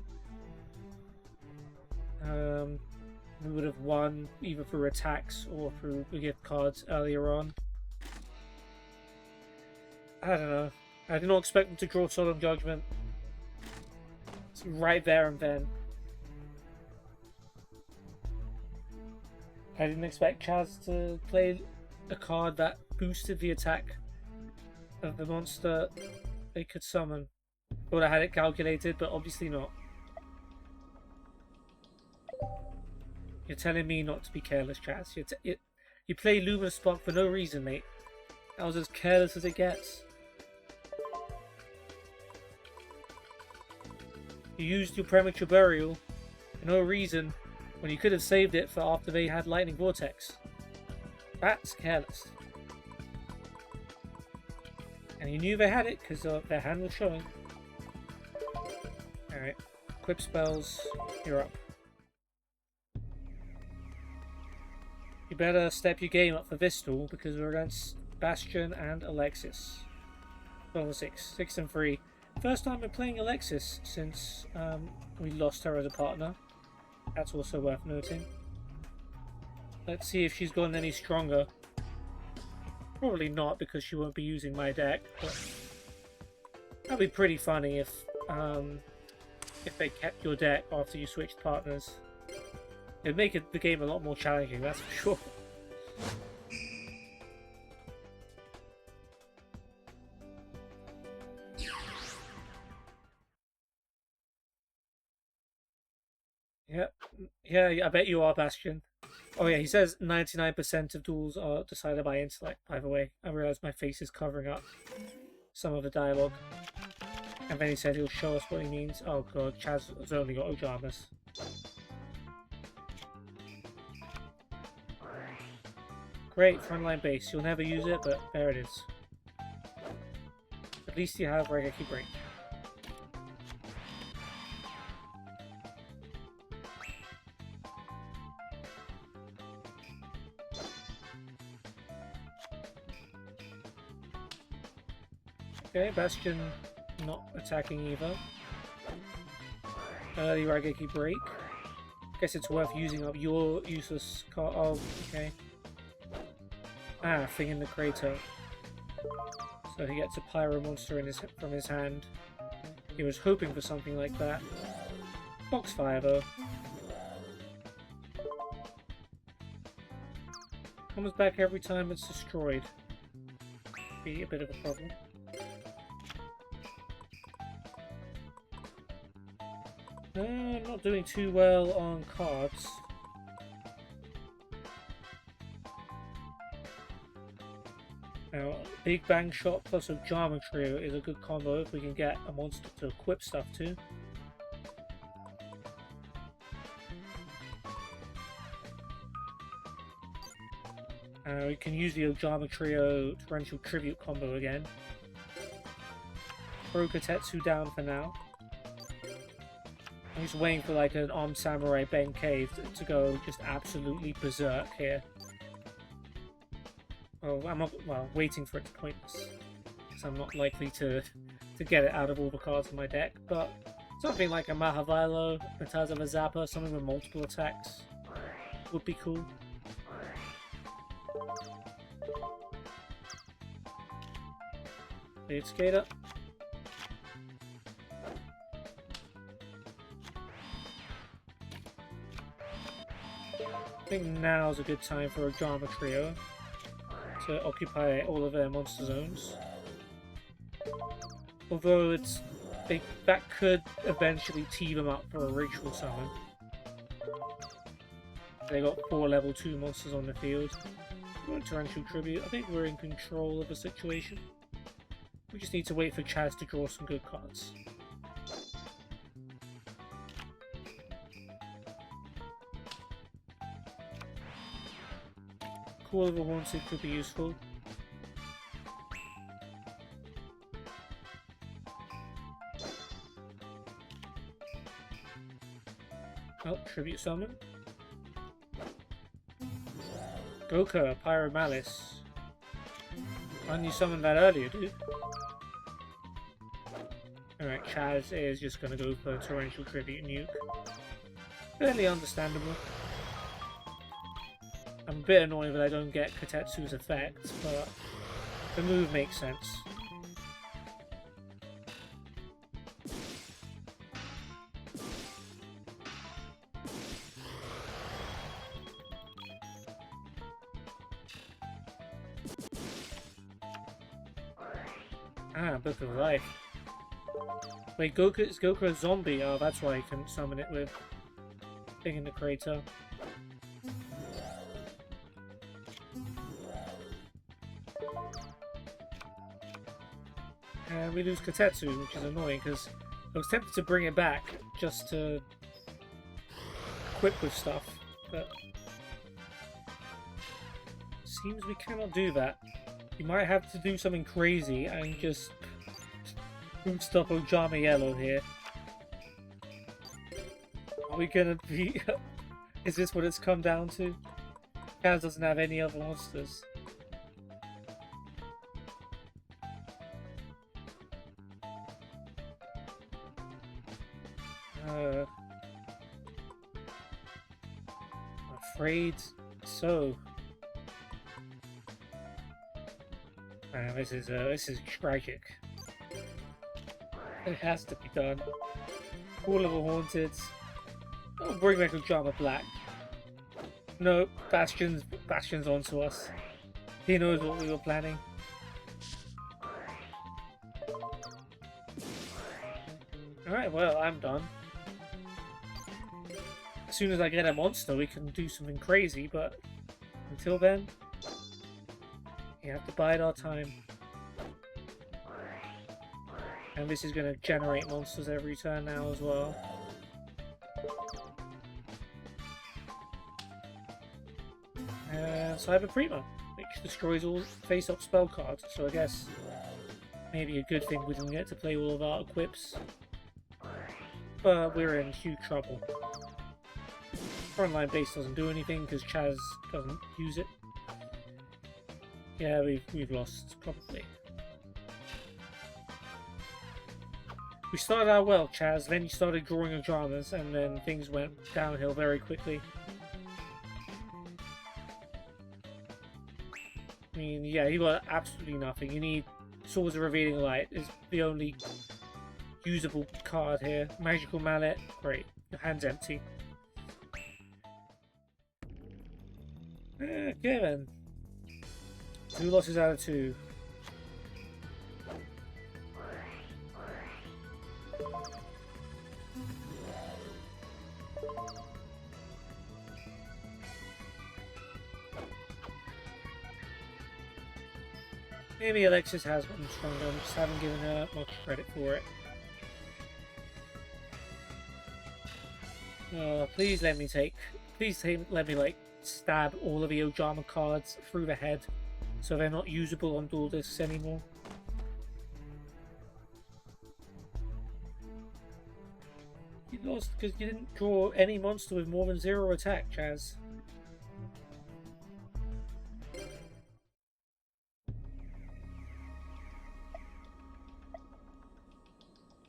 We would have won either through attacks or through the gift cards earlier on. I don't know. I did not expect them to draw Solemn Judgment. It's right there and then. I didn't expect Chaz to play a card that boosted the attack of the monster they could summon. Thought I had it calculated, but obviously not. You're telling me not to be careless, Chaz. You play Luminous Spark for no reason, mate. That was as careless as it gets. You used your Premature Burial for no reason when you could have saved it for after they had Lightning Vortex. That's careless. And you knew they had it because their hand was showing. Alright. Equip spells. You're up. You better step your game up for this duel because we're against Bastion and Alexis. Well, 6 and 3. First time we're playing Alexis since we lost her as a partner. That's also worth noting. Let's see if she's gotten any stronger. Probably not because she won't be using my deck, but that'd be pretty funny if they kept your deck after you switched partners. It'd make the game a lot more challenging, that's for sure. Yep. Yeah, I bet you are, Bastion. Oh yeah, he says 99% of duels are decided by intellect, by the way. I realise my face is covering up some of the dialogue. And then he said he'll show us what he means. Oh god, Chaz has only got Ojamas. Great, frontline base. You'll never use it, but there it is. At least you have Regeki Break. Okay, Bastion not attacking either. Early Regeki Break. Guess it's worth using up your useless card. Oh, okay. Ah, thing in the crater. So he gets a Pyro monster from his hand. He was hoping for something like that. Foxfire though. Comes back every time it's destroyed. Be a bit of a problem. I'm not doing too well on cards. Now, Big Bang Shot plus a Geometry is a good combo if we can get a monster to equip stuff to. We can use the Ojama Trio Torrential Tribute combo again. Throw Kotetsu down for now. I'm just waiting for like an Armed Samurai Ben Cave to go just absolutely berserk here. Well, I'm not waiting for it to pointless, because I'm not likely to get it out of all the cards in my deck. But Something like a Mahavilo that has a Zapper, something with multiple attacks would be cool. Blade Skater. I think now's a good time for a Drama Trio to occupy all of their monster zones. Although that could eventually tee them up for a ritual summon. They got 4 level 2 monsters on the field. Torrential Tribute. I think we're in control of the situation. We just need to wait for Chaz to draw some good cards. Call of the Haunted could be useful. Oh, Tribute Summon. Goka, Pyro Malice. Why didn't you summon that earlier, dude? Alright, Chaz is just gonna go for Torrential Tribute Nuke. Fairly understandable. I'm a bit annoyed that I don't get Kotetsu's effect, but the move makes sense. Ah, Book of Life. Wait, is Goku a zombie? Oh, that's why I couldn't summon it with thing in the crater. And we lose Kotetsu, which is annoying because I was tempted to bring it back just to equip with stuff, but seems we cannot do that. You might have to do something crazy and just stop Ojama Yellow here. Are we gonna be... Is this what it's come down to? Kaz doesn't have any other monsters. Afraid so. This is tragic. It has to be done. All of the Haunted. Oh, bring back Ojama Black. No, Bastion's onto us. He knows what we were planning. Alright, well, I'm done. As soon as I get a monster, we can do something crazy, but until then, we have to bide our time. And this is going to generate monsters every turn now as well. Cyber Prima, which destroys all face-up spell cards, so I guess maybe a good thing we didn't get to play all of our equips. But we're in huge trouble. Frontline base doesn't do anything because Chaz doesn't use it. Yeah, we've lost, probably. We started out well, Chaz, then you started drawing Ojamas, and then things went downhill very quickly. I mean, yeah, you got absolutely nothing. You need Swords of Revealing Light is the only usable card here. Magical Mallet, great. Your hand's empty. Okay then. 2 losses out of 2. Maybe Alexis has one stronger, I just haven't given her much credit for it. Please let me like stab all of the Ojama cards through the head so they're not usable on dual discs anymore. You lost because you didn't draw any monster with more than 0 attack, Chaz.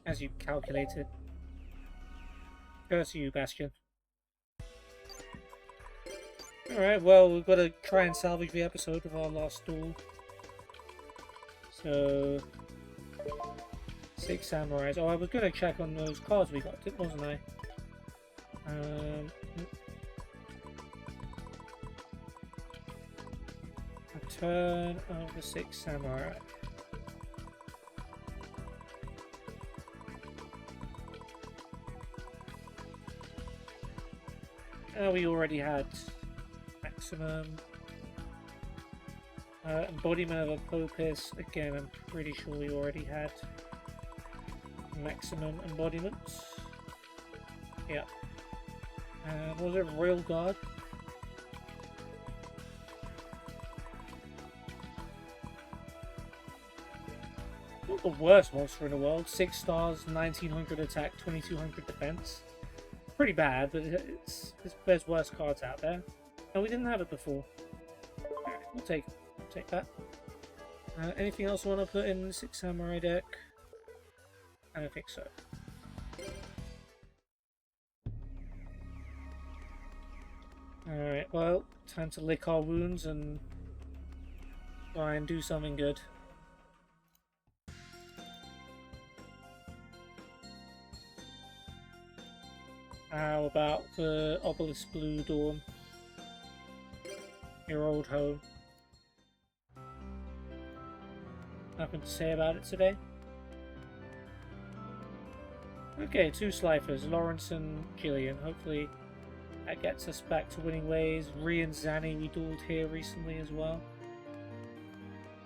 As you calculated. Curse you, Bastion. Alright, well, we've got to try and salvage the episode of our last duel. So... 6 samurais. Oh, I was going to check on those cards we got, wasn't I? Return of the 6 samurai. We already had maximum. Embodiment of a Popis. Again, I'm pretty sure we already had maximum embodiments. Yeah. Was it Royal Guard? Not the worst monster in the world. 6 stars, 1900 attack, 2200 defense. Pretty bad, but there's worse cards out there. And we didn't have it before. Alright, we'll take that. Anything else I want to put in the 6 samurai deck? I don't think so. Alright, well, time to lick our wounds and try and do something good. How about the Obelisk Blue Dawn? Your old home. Nothing to say about it today? Okay, 2 Slifers, Lawrence and Gillian. Hopefully that gets us back to winning ways. Ree and Zanny we dueled here recently as well.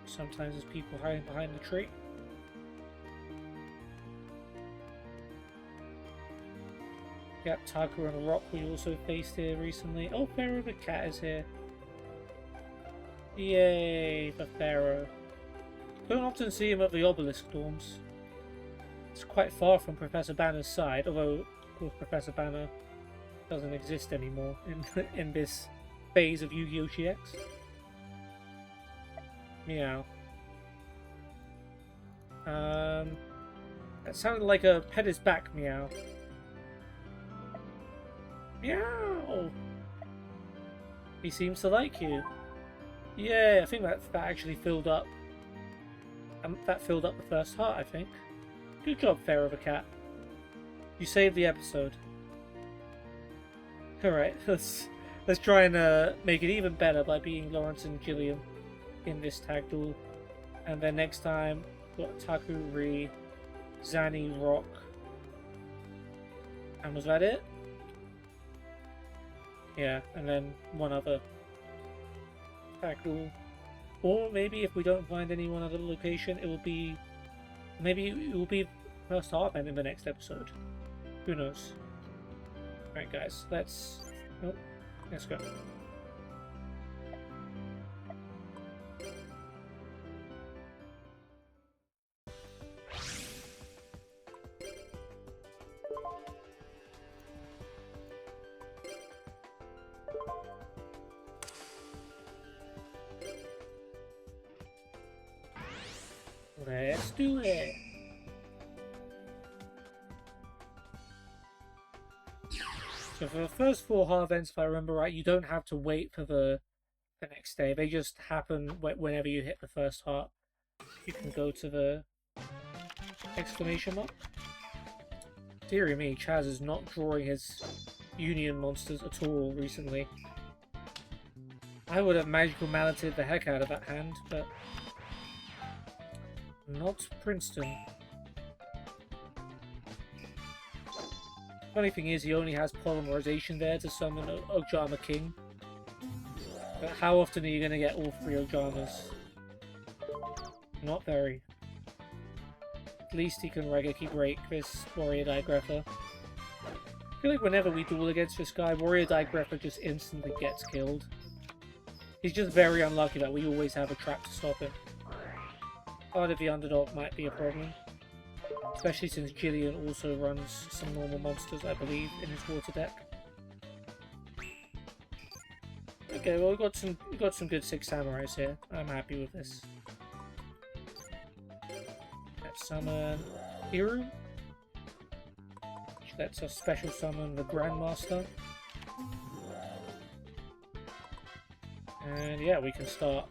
Sometimes there's people hiding behind the tree. Yep, Taku and Rock we also faced here recently. Oh, Pharaoh the Cat is here. Yay for Pharaoh. Don't often see him at the Obelisk dorms. It's quite far from Professor Banner's side, although of course Professor Banner doesn't exist anymore in this phase of Yu-Gi-Oh! GX. Meow. That sounded like a pet is back meow. Meow! He seems to like you. Yeah, I think that actually filled up. That filled up the first heart, I think. Good job, Pharaoh the Cat. You saved the episode. Alright, let's try and make it even better by beating Lawrence and Gillian in this tag duel. And then next time, we've got Taku, Ree, Zanny, Rock. And was that it? Yeah, and then one other tag duel. Or maybe if we don't find any one other location, it will be... Maybe it will be first Heartbend in the next episode. Who knows? Alright guys, let's go. Let's do it! So for the first 4 heart events, if I remember right, you don't have to wait for the next day. They just happen whenever you hit the first heart. You can go to the exclamation mark. Dear me, Chaz is not drawing his Union monsters at all recently. I would have magical malleted the heck out of that hand, but not Princeton. Funny thing is, he only has polymerization there to summon Ojama King. But how often are you going to get all 3 Ojamas? Not very. At least he can Regeki break this Warrior Digrapher. I feel like whenever we duel against this guy, Warrior Digrapher just instantly gets killed. He's just very unlucky that we always have a trap to stop him. Part of the underdog might be a problem. Especially since Gillian also runs some normal monsters, I believe, in his water deck. Okay, well we got some good 6 samurais here. I'm happy with this. Let's summon Hiru. lets us special summon the Grandmaster. And yeah, we can start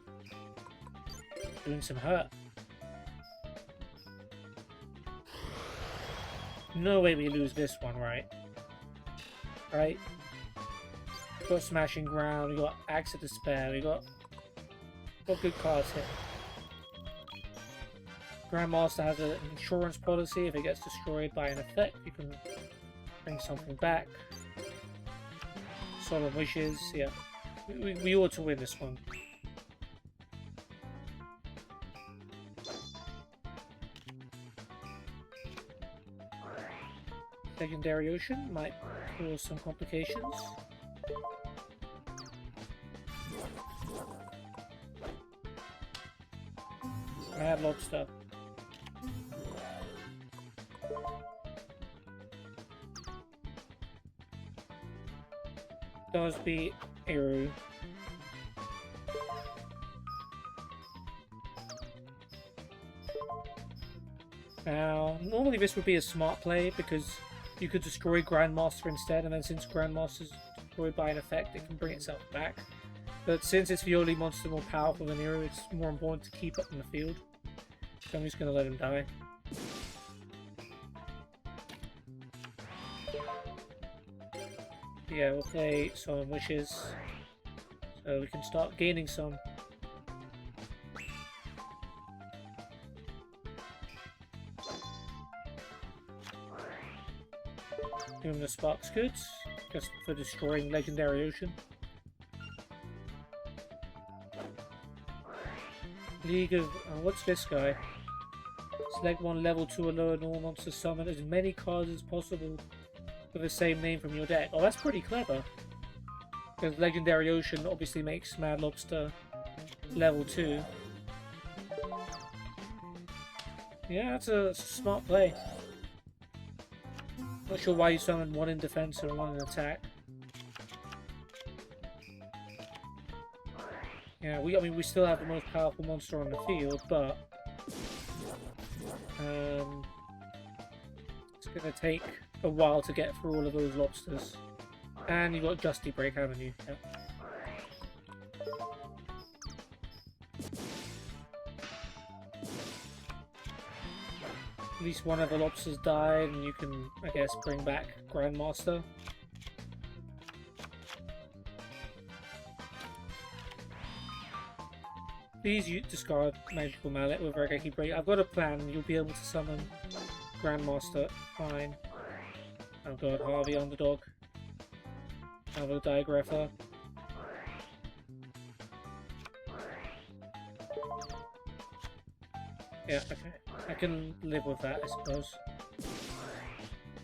doing some hurt. No way we lose this one, right? Right? We got Smashing Ground, we got Axe of Despair, we got good cards here. Grandmaster has an insurance policy. If it gets destroyed by an effect, you can bring something back. Solemn Wishes, yeah. We ought to win this one. Legendary Ocean might cause some complications. Mad Lobster. Does beat Eru. Now, normally this would be a smart play because you could destroy Grandmaster instead, and then since Grandmaster's destroyed by an effect, it can bring itself back. But since it's the only monster more powerful than Eru, it's more important to keep up in the field. So I'm just going to let him die. Yeah, we'll play Solemn Wishes, so we can start gaining some. Give him the Sparks Goods, just for destroying Legendary Ocean. League of... what's this guy? Select one level 2 or lower normal monster, summon as many cards as possible with the same name from your deck. Oh, that's pretty clever. Because Legendary Ocean obviously makes Mad Lobster level 2. Yeah, that's a smart play. Not sure why you summon one in defense and one in attack. Yeah, I mean, we still have the most powerful monster on the field, but it's gonna take a while to get through all of those lobsters. And you've got Justy Break, haven't you? Yeah. At least one of the lobsters died, and you can, I guess, bring back Grandmaster. Please discard Magical Mallet with Regeki Break. I've got a plan. You'll be able to summon Grandmaster. Fine. Oh god, Harvey Underdog. Another Diagrapher. Yeah, okay. I can live with that, I suppose.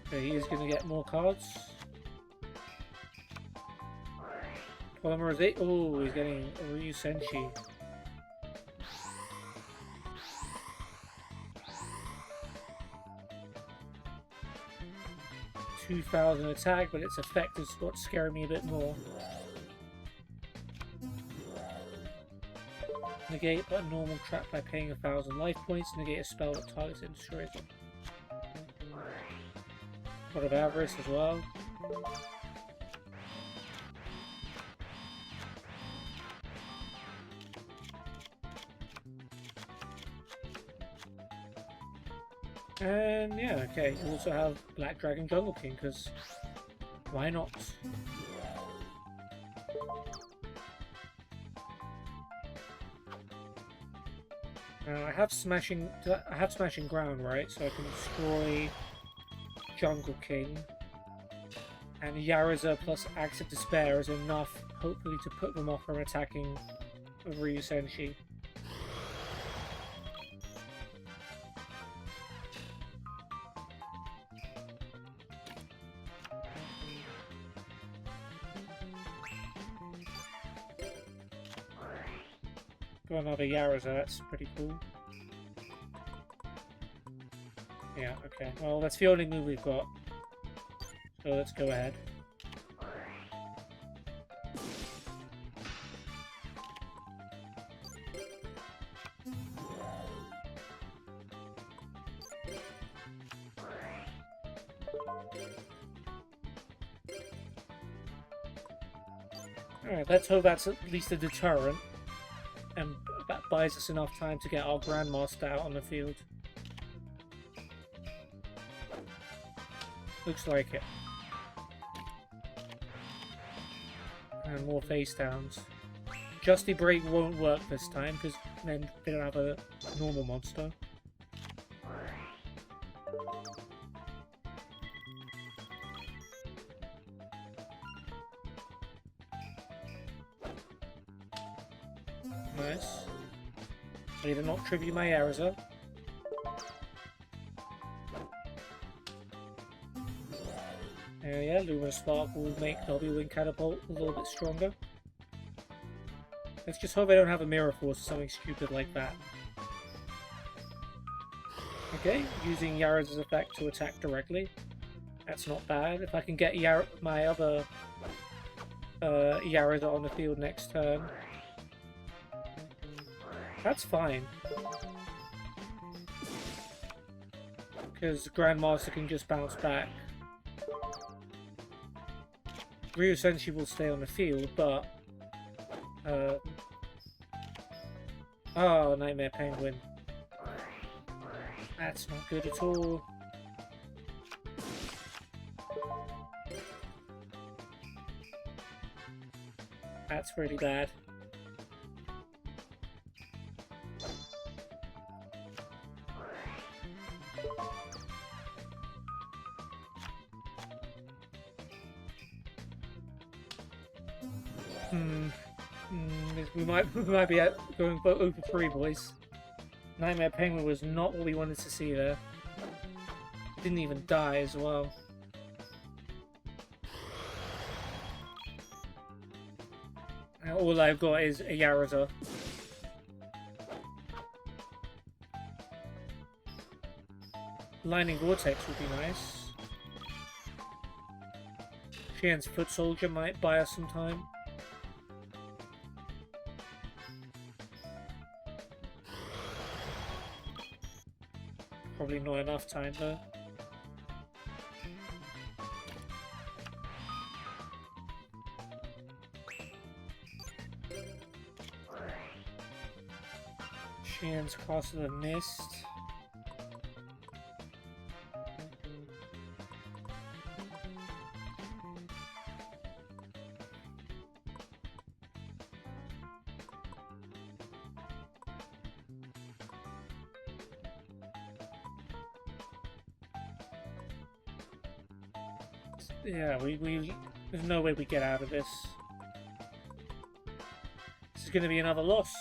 Okay, he is going to get more cards. Polymerization. Oh, he's getting Ryu Senshi. 2,000 attack, but its effect is what's scaring me a bit more. Negate a normal trap by paying 1,000 life points. Negate a spell that targets it and destroys it. God of Avarice as well. And yeah, okay, we also have Black Dragon Jungle King, because why not? I have smashing ground, right? So I can destroy Jungle King, and Yaraza plus Axe of Despair is enough, hopefully, to put them off from attacking Ryu Senshi. Got another Yaraza, that's pretty cool. Yeah, okay. Well, that's the only move we've got. So let's go ahead. Alright, let's hope that's at least a deterrent. And that buys us enough time to get our Grandmaster out on the field. Looks like it. And more face downs. Justy Break won't work this time because then they don't have a normal monster. Nice. I need to not tribute my Ariza. Yeah, Luminous Spark will make W-Wing Catapult a little bit stronger. Let's just hope I don't have a Mirror Force or something stupid like that. Okay, using Yara's effect to attack directly. That's not bad. If I can get my other Yara's on the field next turn, that's fine. Because Grandmaster can just bounce back. Ryu Senshi will stay on the field, but... oh, Nightmare Penguin. That's not good at all. That's really bad. We might be going over 3, boys. Nightmare Penguin was not what we wanted to see there. Didn't even die as well. All I've got is a Yaraza. Lightning Vortex would be nice. Shien's Foot Soldier might buy us some time. Probably not enough time though. Shien's Castle of Mist. Yeah, there's no way we get out of this. This is going to be another loss.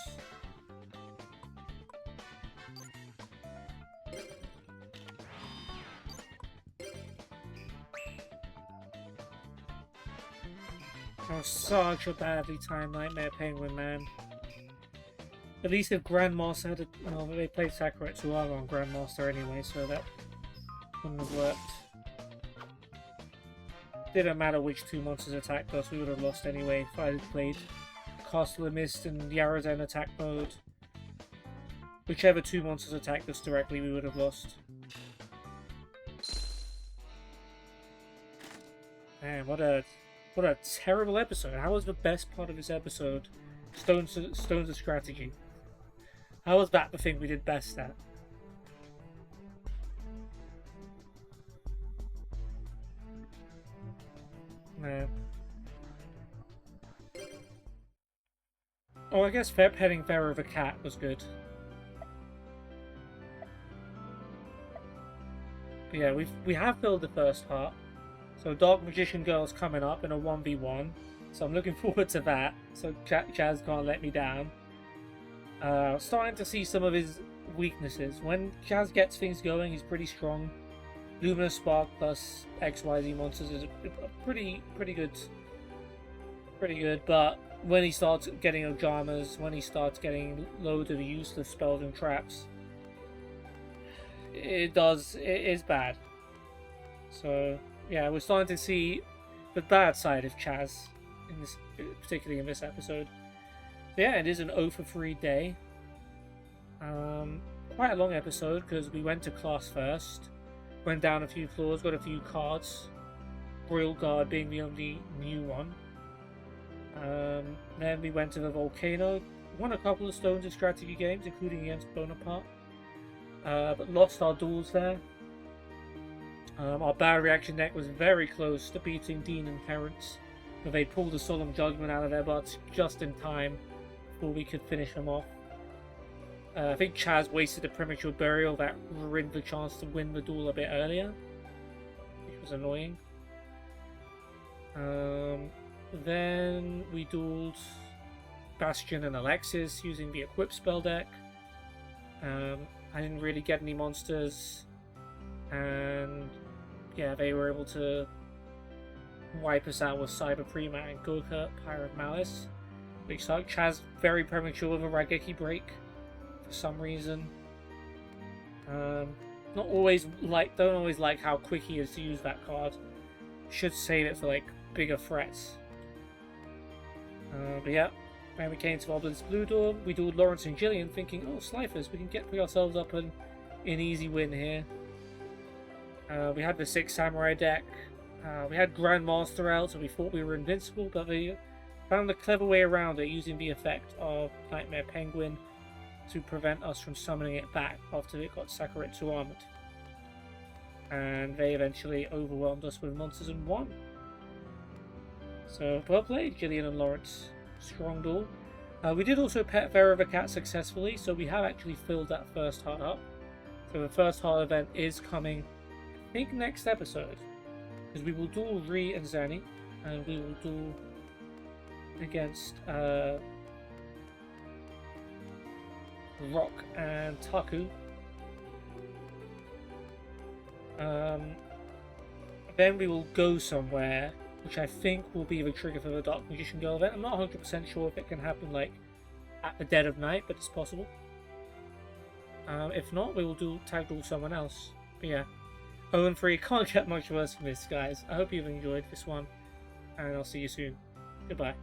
Oh, such a badly timed Nightmare Penguin, man. At least if Grandmaster had a... Well, they played Sakuret Suara on Grandmaster anyway, so that wouldn't have worked. Didn't matter which 2 monsters attacked us, we would have lost anyway if I had played Castle of Mist and Yara's in attack mode. Whichever 2 monsters attacked us directly, we would have lost. Man, what a terrible episode. How was the best part of this episode? Stones of Strategy. How was that the thing we did best at? Man. Oh, I guess petting Pharaoh of a Cat was good. But yeah, we have filled the first heart. So Dark Magician Girl's coming up in a 1v1. So I'm looking forward to that. So Jazz can't let me down. Starting to see some of his weaknesses. When Jazz gets things going, he's pretty strong. Luminous Spark plus XYZ monsters is pretty good. Pretty good, but when he starts getting Ojamas, when he starts getting loads of useless spells and traps, it is bad. So yeah, we're starting to see the bad side of Chaz, particularly in this episode. But yeah, it is an 0 for 3 day. Quite a long episode because we went to class first, went down a few floors, got a few cards. Royal Guard being the only new one. Then we went to the volcano, won a couple of stones in strategy games, including against Bonaparte, but lost our duels there. Our bad reaction deck was very close to beating Dean and Terrence, but they pulled a Solemn Judgment out of their butts just in time before we could finish them off. I think Chaz wasted a premature burial that ruined the chance to win the duel a bit earlier, which was annoying. Then we dueled Bastion and Alexis using the equip spell deck. I didn't really get any monsters, and yeah, they were able to wipe us out with Cyber Prima and Goka, Pirate Malice, which sucked. Chaz very premature with a Raigeki break for some reason. Don't always like how quick he is to use that card. Should save it for like bigger threats. But yeah, when we came to Oblin's Blue Dawn, we dueled Lawrence and Jillian, thinking, oh, Slifer's, we can put ourselves up an easy win here. We had the 6 Samurai deck. We had Grandmaster out, so we thought we were invincible, but we found a clever way around it, using the effect of Nightmare Penguin to prevent us from summoning it back after it got Sakuretsu armored. And they eventually overwhelmed us with monsters and won. So, well played, Jillian and Lawrence. Strong duel. We did also pet Vera the Cat successfully, so we have actually filled that first heart up. So the first heart event is coming, I think, next episode. Because we will duel Ri and Zani, and we will duel against Rock and Taku. Then we will go somewhere, which I think will be the trigger for the Dark Magician Girl event. I'm not 100% sure if it can happen like at the dead of night, but it's possible. If not, we will tag duel someone else. But yeah, 0-3 can't get much worse than this, guys. I hope you've enjoyed this one, and I'll see you soon. Goodbye.